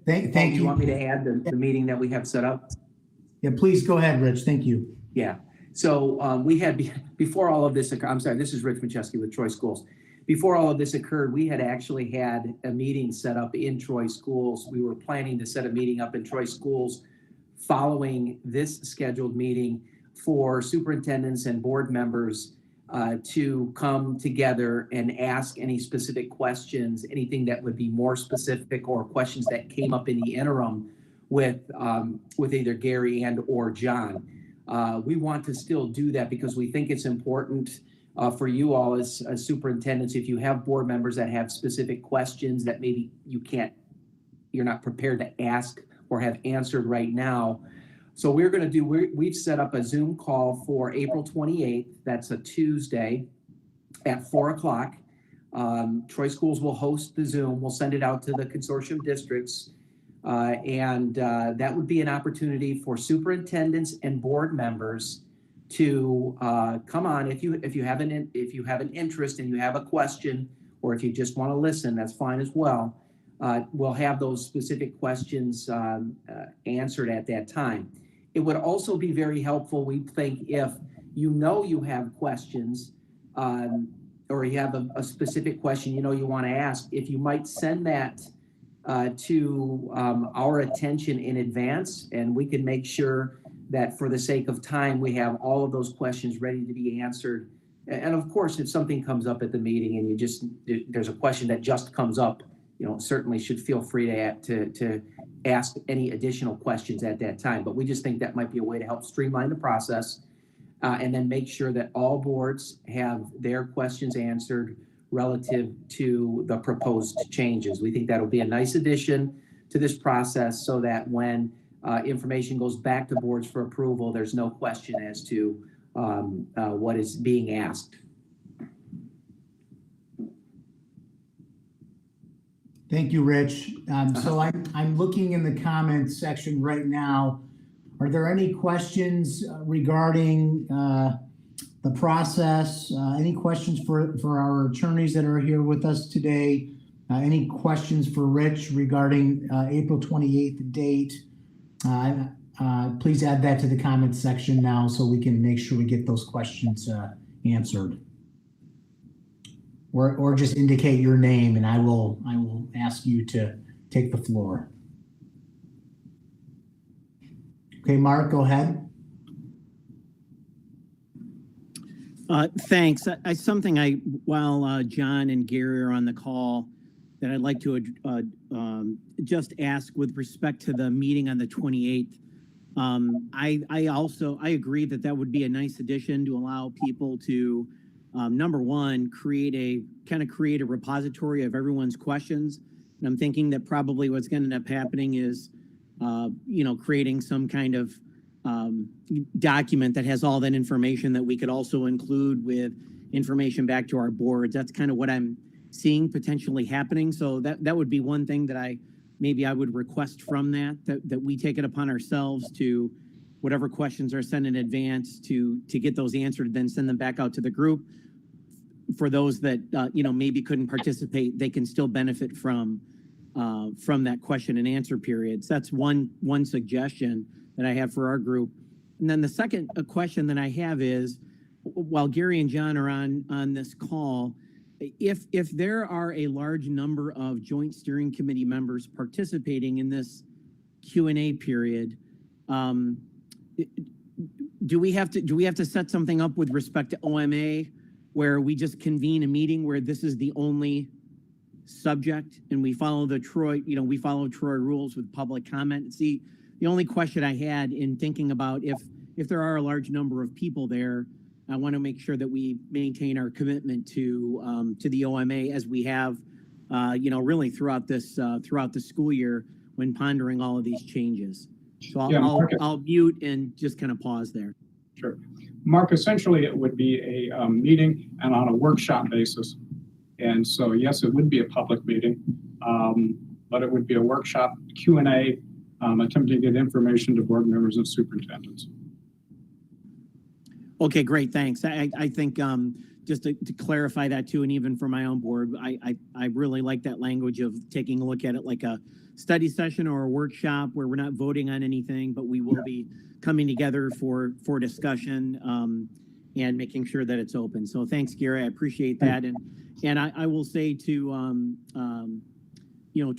Thank you. you. Want me to add the meeting that we have set up? Yeah, please go ahead, Rich. Thank you. Yeah. So we had, before all of this, I'm sorry, this is Rich Macheski with Troy Schools. Before all of this occurred, we had actually had a meeting set up in Troy Schools. We were planning to set a meeting up in Troy Schools following this scheduled meeting for superintendents and board members to come together and ask any specific questions, anything that would be more specific, or questions that came up in the interim with either Gary and or John. We want to still do that because we think it's important for you all as superintendents. If you have board members that have specific questions that maybe you're not prepared to ask or have answered right now. So we've set up a Zoom call for April 28th. That's a Tuesday at 4:00. Troy Schools will host the Zoom. We'll send it out to the consortium districts. And that would be an opportunity for superintendents and board members to come on. If you have an interest and you have a question, or if you just want to listen, that's fine as well. We'll have those specific questions answered at that time. It would also be very helpful, we think, if you have questions or you have a specific question you want to ask, if you might send that to our attention in advance, and we can make sure that for the sake of time, we have all of those questions ready to be answered. And of course, if something comes up at the meeting and there's a question that just comes up, certainly should feel free to ask any additional questions at that time. But we just think that might be a way to help streamline the process and then make sure that all boards have their questions answered relative to the proposed changes. We think that'll be a nice addition to this process so that when information goes back to boards for approval, there's no question as to what is being asked. Thank you, Rich. So I'm looking in the comments section right now. Are there any questions regarding the process? Any questions for our attorneys that are here with us today? Any questions for Rich regarding April 28th date? Please add that to the comments section now so we can make sure we get those questions answered. Or just indicate your name and I will ask you to take the floor. Okay, Mark, go ahead. Thanks. While John and Gary are on the call, that I'd like to just ask with respect to the meeting on the 28th. I agree that would be a nice addition to allow people to, number one, create a repository of everyone's questions. And I'm thinking that probably what's going to end up happening is, creating some kind of document that has all that information that we could also include with information back to our boards. That's kind of what I'm seeing potentially happening. So that would be one thing that I would request from that we take it upon ourselves to, whatever questions are sent in advance, to get those answered, then send them back out to the group. for those that, maybe couldn't participate, they can still benefit from that question and answer period. So that's one suggestion that I have for our group. And then the second question that I have is, while Gary and John are on this call, if there are a large number of Joint Steering Committee members participating in this Q&A period, do we have to set something up with respect to OMA where we just convene a meeting where this is the only subject and we follow Troy rules with public comment? See, the only question I had in thinking about if there are a large number of people there, I want to make sure that we maintain our commitment to the OMA as we have, really throughout the school year when pondering all of these changes. So I'll mute and just kind of pause there. Sure. Mark, essentially it would be a meeting and on a workshop basis. And so, yes, it would be a public meeting, but it would be a workshop Q&A, attempting to get information to board members and superintendents. Okay, great, thanks. I think just to clarify that too, and even for my own board, I really like that language of taking a look at it like a study session or a workshop where we're not voting on anything, but we will be coming together for discussion and making sure that it's open. So thanks, Gary, I appreciate that. And I will say to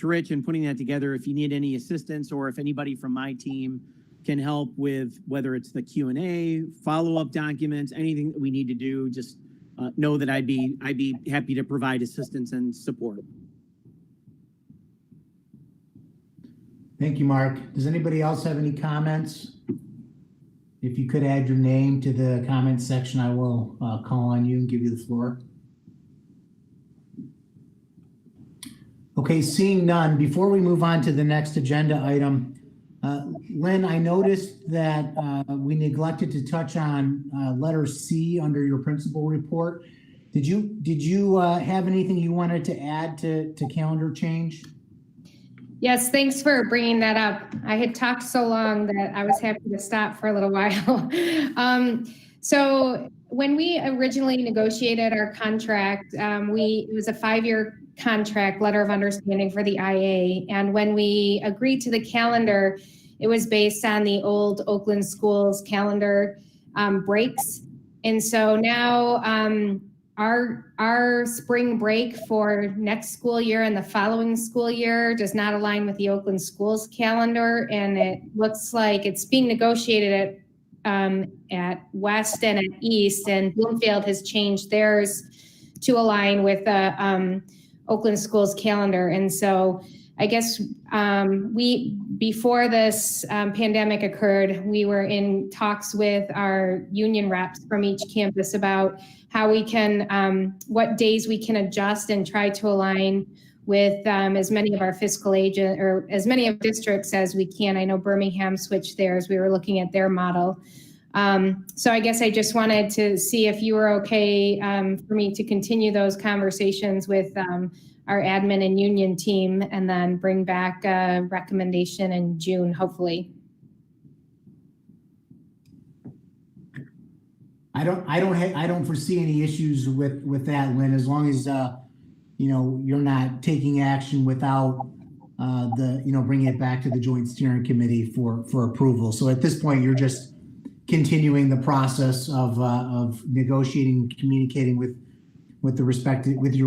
Rich in putting that together, if you need any assistance or if anybody from my team can help with whether it's the Q&A, follow-up documents, anything that we need to do, just know that I'd be happy to provide assistance and support. Thank you, Mark. Does anybody else have any comments? If you could add your name to the comments section, I will call on you and give you the floor. Okay, seeing none, before we move on to the next agenda item, Lynn, I noticed that we neglected to touch on letter C under your principal report. Did you have anything you wanted to add to calendar change? Yes, thanks for bringing that up. I had talked so long that I was happy to stop for a little while. So when we originally negotiated our contract, it was a 5-year contract, letter of understanding for the IA. And when we agreed to the calendar, it was based on the old Oakland Schools calendar breaks. And so now our spring break for next school year and the following school year does not align with the Oakland Schools calendar. And it looks like it's being negotiated at West and at East, and Bloomfield has changed theirs to align with the Oakland Schools calendar. And so I guess before this pandemic occurred, we were in talks with our union reps from each campus about how we can, what days we can adjust and try to align with as many of our fiscal agent or as many of districts as we can. I know Birmingham switched theirs. We were looking at their model. So I guess I just wanted to see if you were okay for me to continue those conversations with our admin and union team and then bring back a recommendation in June, hopefully. I don't foresee any issues with that, Lynn, as long as you're not taking action without bringing it back to the Joint Steering Committee for approval. So at this point, you're just continuing the process of negotiating and communicating with your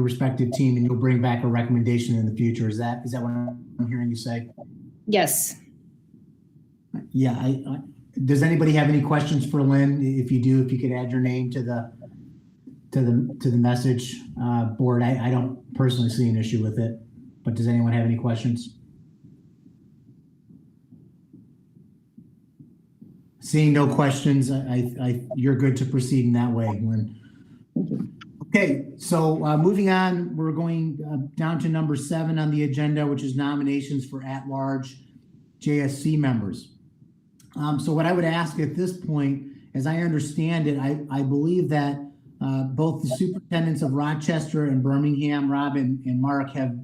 respective team, and you'll bring back a recommendation in the future. Is that what I'm hearing you say? Yes. Yeah. Does anybody have any questions for Lynn? If you do, if you could add your name to the message board. I don't personally see an issue with it, but does anyone have any questions? Seeing no questions, you're good to proceed in that way, Lynn. Okay, so moving on, we're going down to number 7 on the agenda, which is nominations for at-large JSC members. So what I would ask at this point, as I understand it, I believe that both the superintendents of Rochester and Birmingham, Rob and Mark, have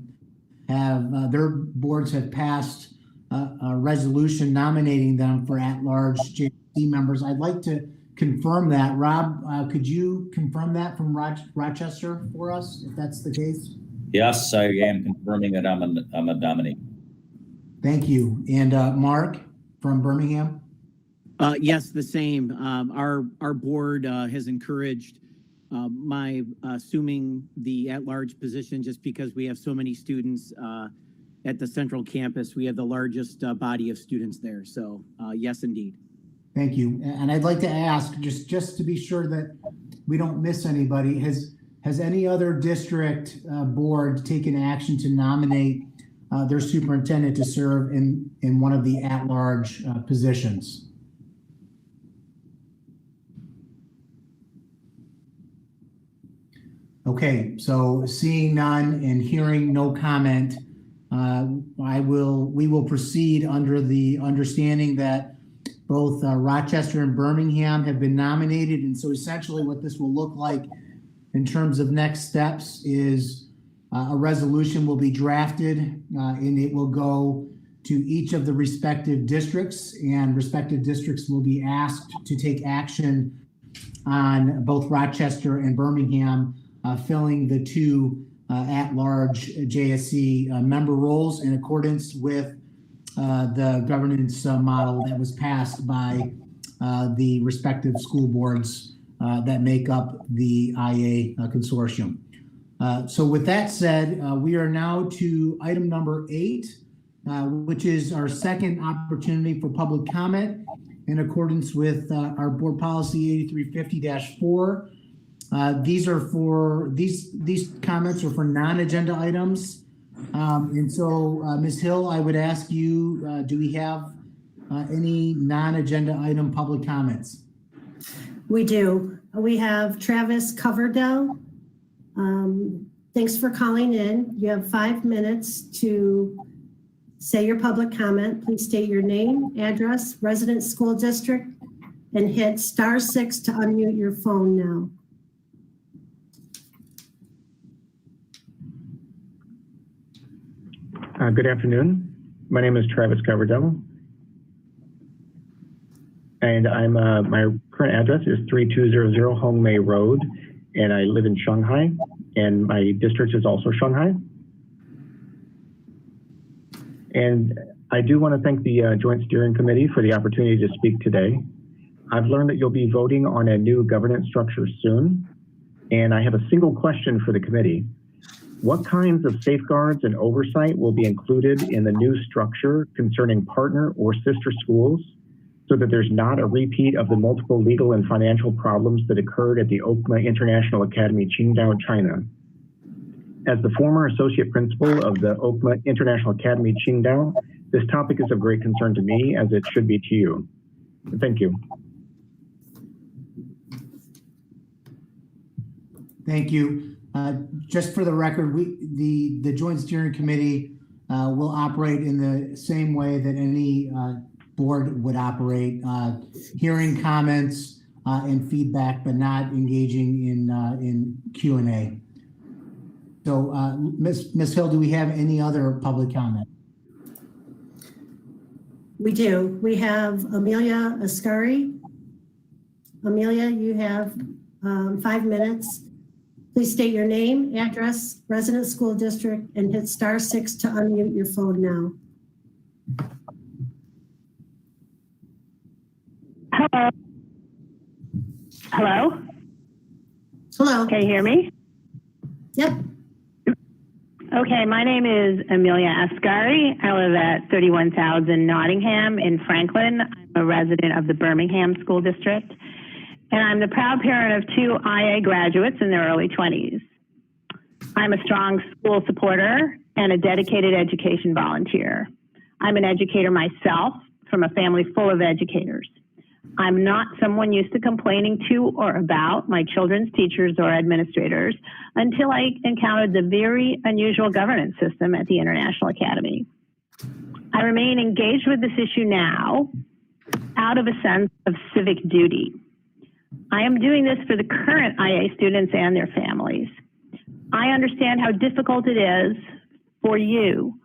their boards have passed a resolution nominating them for at-large JSC members. I'd like to confirm that. Rob, could you confirm that from Rochester for us, if that's the case? Yes, I am confirming that I'm a nominee. Thank you. And Mark from Birmingham? Yes, the same. Our board has encouraged my assuming the at-large position just because we have so many students at the central campus. We have the largest body of students there. So yes, indeed. Thank you. And I'd like to ask, just to be sure that we don't miss anybody, has any other district board taken action to nominate their superintendent to serve in one of the at-large positions? Okay, so seeing none and hearing no comment, we will proceed under the understanding that both Rochester and Birmingham have been nominated. And so essentially what this will look like in terms of next steps is a resolution will be drafted and it will go to each of the respective districts, and respective districts will be asked to take action on both Rochester and Birmingham filling the two at-large JSC member roles in accordance with the governance model that was passed by the respective school boards that make up the IA consortium. So with that said, we are now to item number 8, which is our second opportunity for public comment in accordance with our board policy 8350-4. These comments are for non-agenda items. And so Ms. Hill, I would ask you, do we have any non-agenda item public comments? We do. We have Travis Coverdell. Thanks for calling in. You have 5 minutes to say your public comment. Please state your name, address, resident school district, and hit *6 to unmute your phone now. Good afternoon. My name is Travis Coverdell, and I'm my current address is 3200 Hong Mei Road, and I live in Shanghai, and my district is also Shanghai. And I do want to thank the Joint Steering Committee for the opportunity to speak today. I've learned that you'll be voting on a new governance structure soon, and I have a single question for the committee. What kinds of safeguards and oversight will be included in the new structure concerning partner or sister schools so that there's not a repeat of the multiple legal and financial problems that occurred at the Okma International Academy, Qingdao, China? As the former associate principal of the Okma International Academy, Qingdao, this topic is of great concern to me, as it should be to you. Thank you. Thank you. Just for the record, the Joint Steering Committee will operate in the same way that any board would operate, hearing comments and feedback, but not engaging in Q&A. So, Ms. Hill, do we have any other public comment? We do. We have Amelia Ascari. Amelia, you have 5 minutes. Please state your name, address, resident school district, and hit *6 to unmute your phone now. Hello. Hello? Hello. Can you hear me? Yep. Okay, my name is Amelia Ascari. I live at 31,000 Nottingham in Franklin. I'm a resident of the Birmingham School District, and I'm the proud parent of 2 IA graduates in their early 20s. I'm a strong school supporter and a dedicated education volunteer. I'm an educator myself from a family full of educators. I'm not someone used to complaining to or about my children's teachers or administrators until I encountered the very unusual governance system at the International Academy. I remain engaged with this issue now out of a sense of civic duty. I am doing this for the current IA students and their families. I understand how difficult it is for you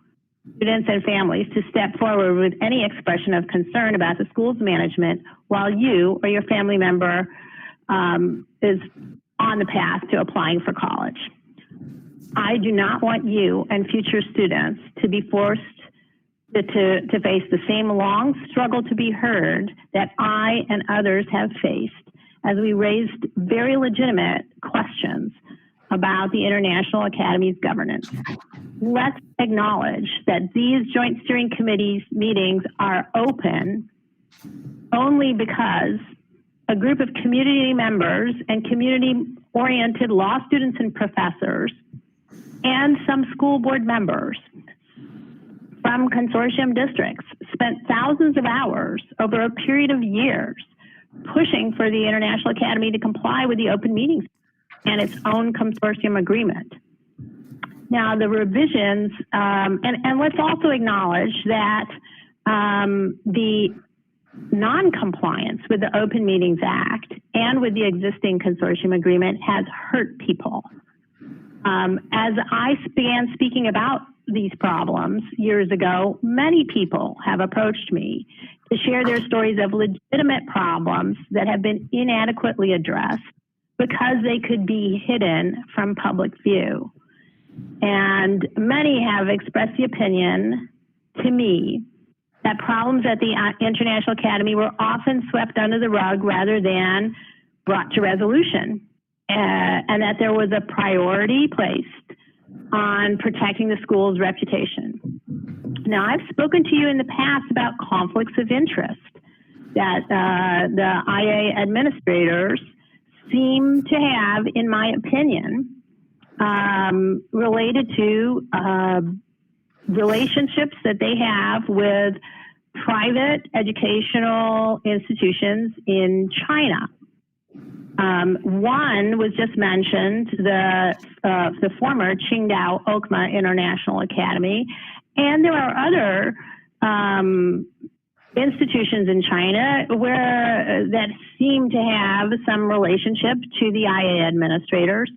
students and families to step forward with any expression of concern about the school's management while you or your family member is on the path to applying for college. I do not want you and future students to be forced to face the same long struggle to be heard that I and others have faced as we raised very legitimate questions about the International Academy's governance. Let's acknowledge that these Joint Steering Committees meetings are open only because a group of community members and community-oriented law students and professors and some school board members from consortium districts spent thousands of hours over a period of years pushing for the International Academy to comply with the Open Meetings and its own consortium agreement. Now, the revisions, and let's also acknowledge that the non-compliance with the Open Meetings Act and with the existing consortium agreement has hurt people. As I began speaking about these problems years ago, many people have approached me to share their stories of legitimate problems that have been inadequately addressed because they could be hidden from public view. And many have expressed the opinion to me that problems at the International Academy were often swept under the rug rather than brought to resolution, and that there was a priority placed on protecting the school's reputation. Now, I've spoken to you in the past about conflicts of interest that the IA administrators seem to have, in my opinion, related to relationships that they have with private educational institutions in China. One was just mentioned, the former Qingdao Oakma International Academy, and there are other institutions in China that seem to have some relationship to the IA administrators.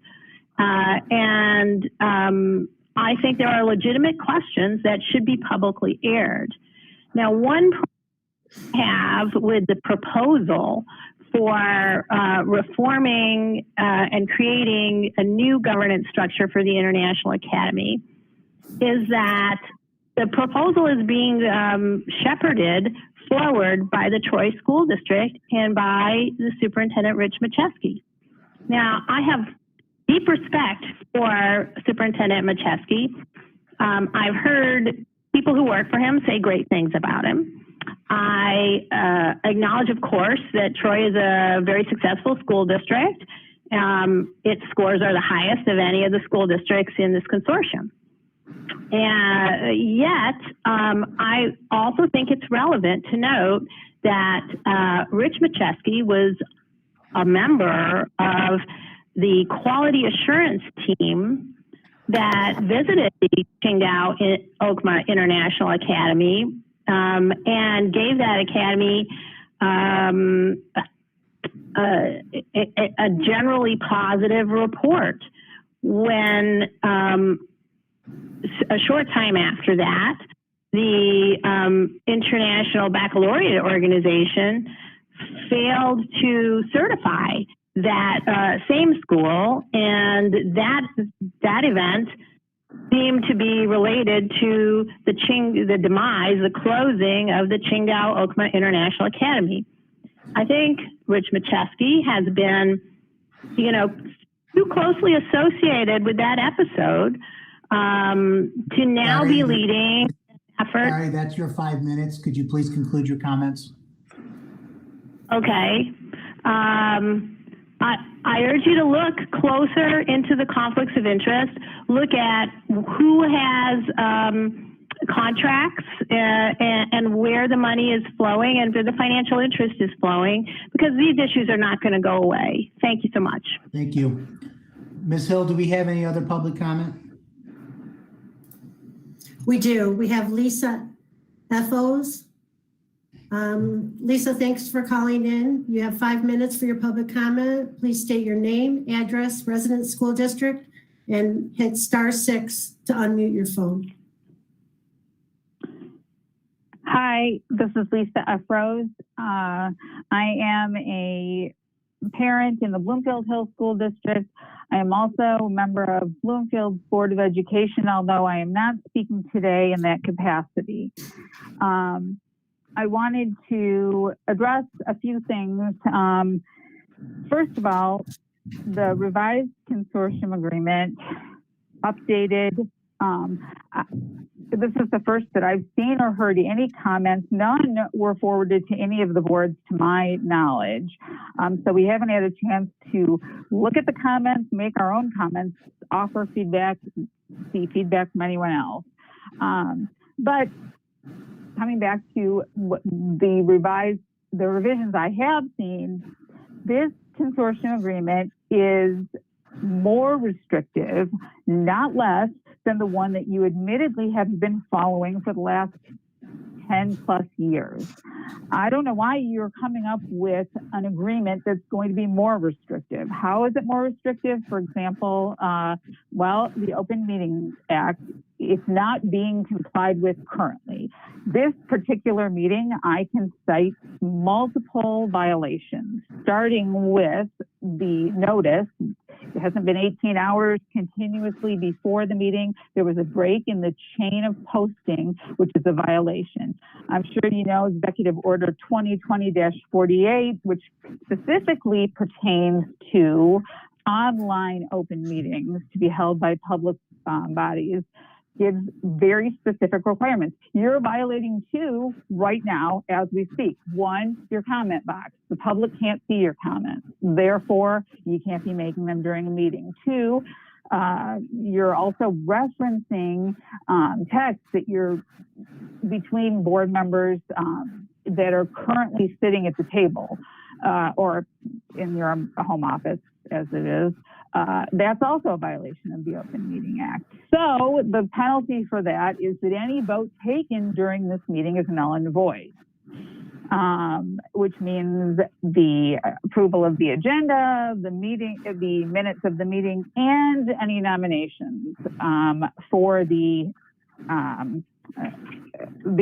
I think there are legitimate questions that should be publicly aired. Now, one problem I have with the proposal for reforming and creating a new governance structure for the International Academy is that the proposal is being shepherded forward by the Troy School District and by the Superintendent Rich Machesky. Now, I have deep respect for Superintendent Machesky. I've heard people who work for him say great things about him. I acknowledge, of course, that Troy is a very successful school district. Its scores are the highest of any of the school districts in this consortium. Yet, I also think it's relevant to note that Rich Machesky was a member of the quality assurance team that visited the Qingdao Oakma International Academy and gave that academy a generally positive report. When a short time after that, the International Baccalaureate Organization failed to certify that same school, and that event seemed to be related to the closing of the Qingdao Oakma International Academy. I think Rich Machesky has been, too closely associated with that episode to now be leading effort. Sorry, that's your 5 minutes. Could you please conclude your comments? Okay. I urge you to look closer into the conflicts of interest, look at who has contracts and where the money is flowing and where the financial interest is flowing, because these issues are not going to go away. Thank you so much. Thank you. Ms. Hill, do we have any other public comment? We do. We have Lisa Effos. Lisa, thanks for calling in. You have 5 minutes for your public comment. Please state your name, address, residence, school district, and hit *6 to unmute your phone. Hi, this is Lisa Efrose. I am a parent in the Bloomfield Hills School District. I am also a member of Bloomfield Board of Education, although I am not speaking today in that capacity. I wanted to address a few things. First of all, the revised consortium agreement updated. This is the first that I've seen or heard any comments. None were forwarded to any of the boards to my knowledge. So we haven't had a chance to look at the comments, make our own comments, offer feedback, see feedback from anyone else. But coming back to the revisions I have seen, this consortium agreement is more restrictive, not less, than the one that you admittedly have been following for the last 10 plus years. I don't know why you're coming up with an agreement that's going to be more restrictive. How is it more restrictive? For example, well, the Open Meetings Act, it's not being complied with currently. This particular meeting, I can cite multiple violations, starting with the notice. It hasn't been 18 hours continuously before the meeting. There was a break in the chain of posting, which is a violation. I'm sure you know Executive Order 2020-48, which specifically pertains to online open meetings to be held by public bodies, gives very specific requirements. You're violating two right now as we speak. One, your comment box. The public can't see your comments. Therefore, you can't be making them during a meeting. Two, you're also referencing text that you're between board members that are currently sitting at the table or in your home office as it is. That's also a violation of the Open Meeting Act. So the penalty for that is that any vote taken during this meeting is null and void, which means the approval of the agenda, the minutes of the meeting, and any nominations for the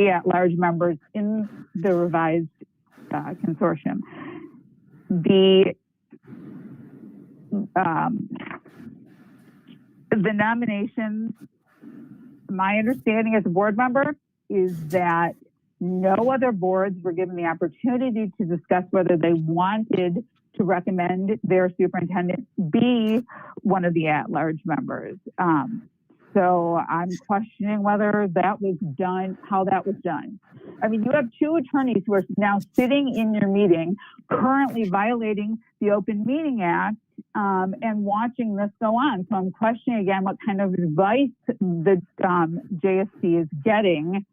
at-large members in the revised consortium. The nominations, my understanding as a board member is that no other boards were given the opportunity to discuss whether they wanted to recommend their superintendent be one of the at-large members. So I'm questioning whether that was done, how that was done. I mean, you have two attorneys who are now sitting in your meeting, currently violating the Open Meeting Act, and watching this go on. So I'm questioning again what kind of advice the JSC is getting,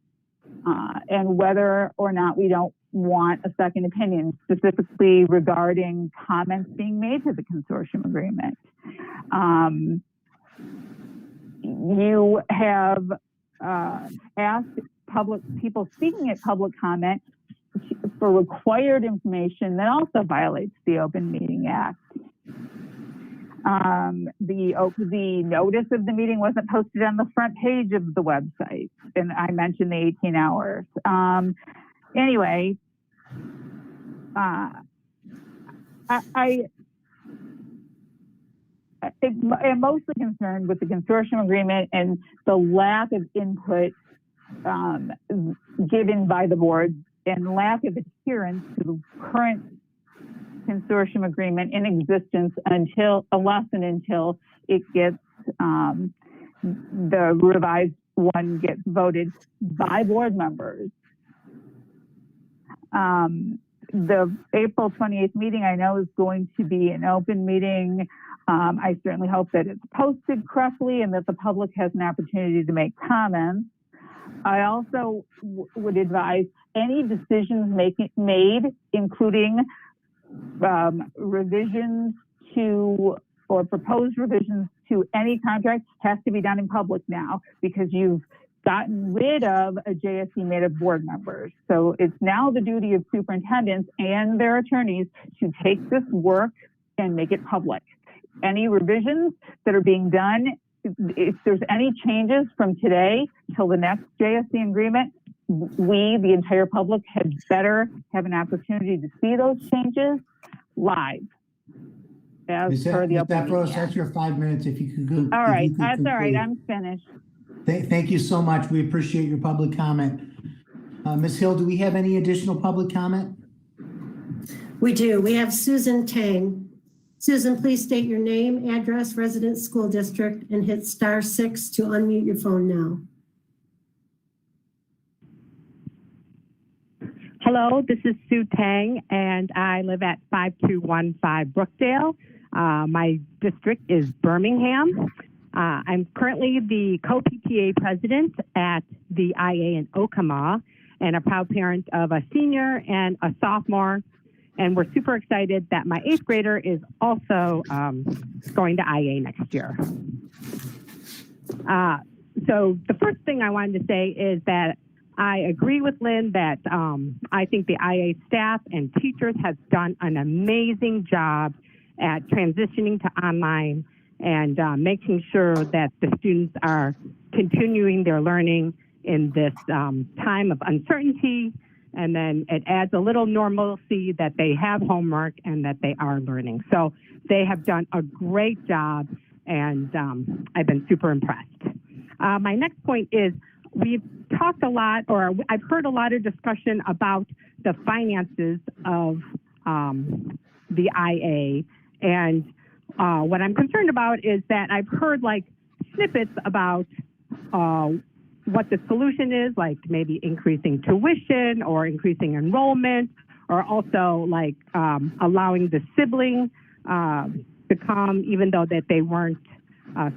and whether or not we don't want a second opinion, specifically regarding comments being made to the consortium agreement. You have asked people speaking at public comment for required information that also violates the Open Meeting Act. The notice of the meeting wasn't posted on the front page of the website, and I mentioned the 18 hours. Anyway, I'm mostly concerned with the consortium agreement and the lack of input given by the board and lack of adherence to the current consortium agreement in existence until it gets the revised one gets voted by board members. The April 28th meeting I know is going to be an open meeting. I certainly hope that it's posted correctly and that the public has an opportunity to make comments. I also would advise any decisions made, including revisions to or proposed revisions to any contract, has to be done in public now because you've gotten rid of a JSC made of board members. So it's now the duty of superintendents and their attorneys to take this work and make it public. Any revisions that are being done, if there's any changes from today till the next JSC agreement, we, the entire public, had better have an opportunity to see those changes live. As Ms. per the Efros, open. that's your 5 minutes. If you could go. All if right, you could that's all right. conclude. I'm finished. Thank you so much. We appreciate your public comment. Ms. Hill, do we have any additional public comment? We do. We have Susan Tang. Susan, please state your name, address, residence, school district, and hit *6 to unmute your phone now. Hello, this is Sue Tang, and I live at 5215 Brookdale. My district is Birmingham. I'm currently the co-PTA president at the IA in Okemaw and a proud parent of a senior and a sophomore. And we're super excited that my 8th grader is also going to IA next year. So the first thing I wanted to say is that I agree with Lynn that I think the IA staff and teachers have done an amazing job at transitioning to online and making sure that the students are continuing their learning in this time of uncertainty. And then it adds a little normalcy that they have homework and that they are learning. So they have done a great job, and I've been super impressed. My next point is we've talked a lot, or I've heard a lot of discussion about the finances of the IA. And what I'm concerned about is that I've heard like snippets about what the solution is, like maybe increasing tuition or increasing enrollment, or also like allowing the sibling to come, even though that they weren't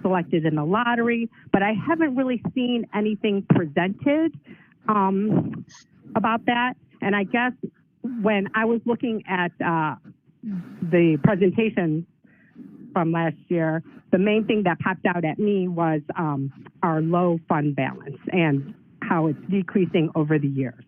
selected in the lottery. But I haven't really seen anything presented about that. And I guess when I was looking at the presentation from last year, the main thing that popped out at me was our low fund balance and how it's decreasing over the years.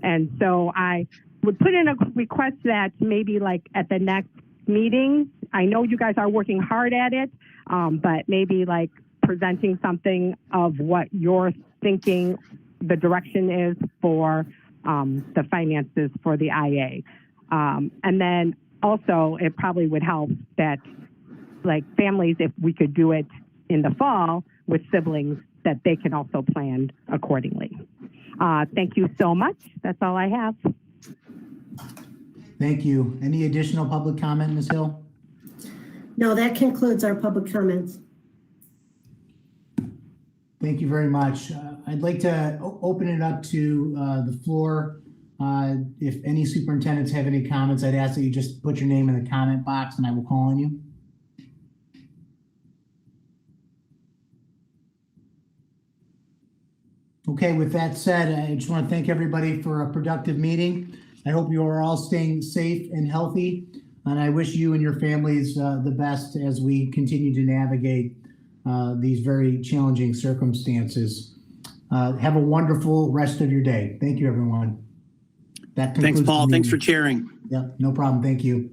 And so I would put in a request that maybe like at the next meeting, I know you guys are working hard at it, but maybe like presenting something of what you're thinking the direction is for the finances for the IA. And then also it probably would help that like families, if we could do it in the fall with siblings, that they can also plan accordingly. Thank you so much. That's all I have. Thank you. Any additional public comment, Ms. Hill? No, that concludes our public comments. Thank you very much. I'd like to open it up to the floor. If any superintendents have any comments, I'd ask that you just put your name in the comment box and I will call on you. Okay, with that said, I just want to thank everybody for a productive meeting. I hope you are all staying safe and healthy, and I wish you and your families the best as we continue to navigate these very challenging circumstances. Have a wonderful rest of your day. Thank you, everyone. That concludes Thanks, Paul. the Thanks for meeting. chairing. Yeah, no problem. Thank you.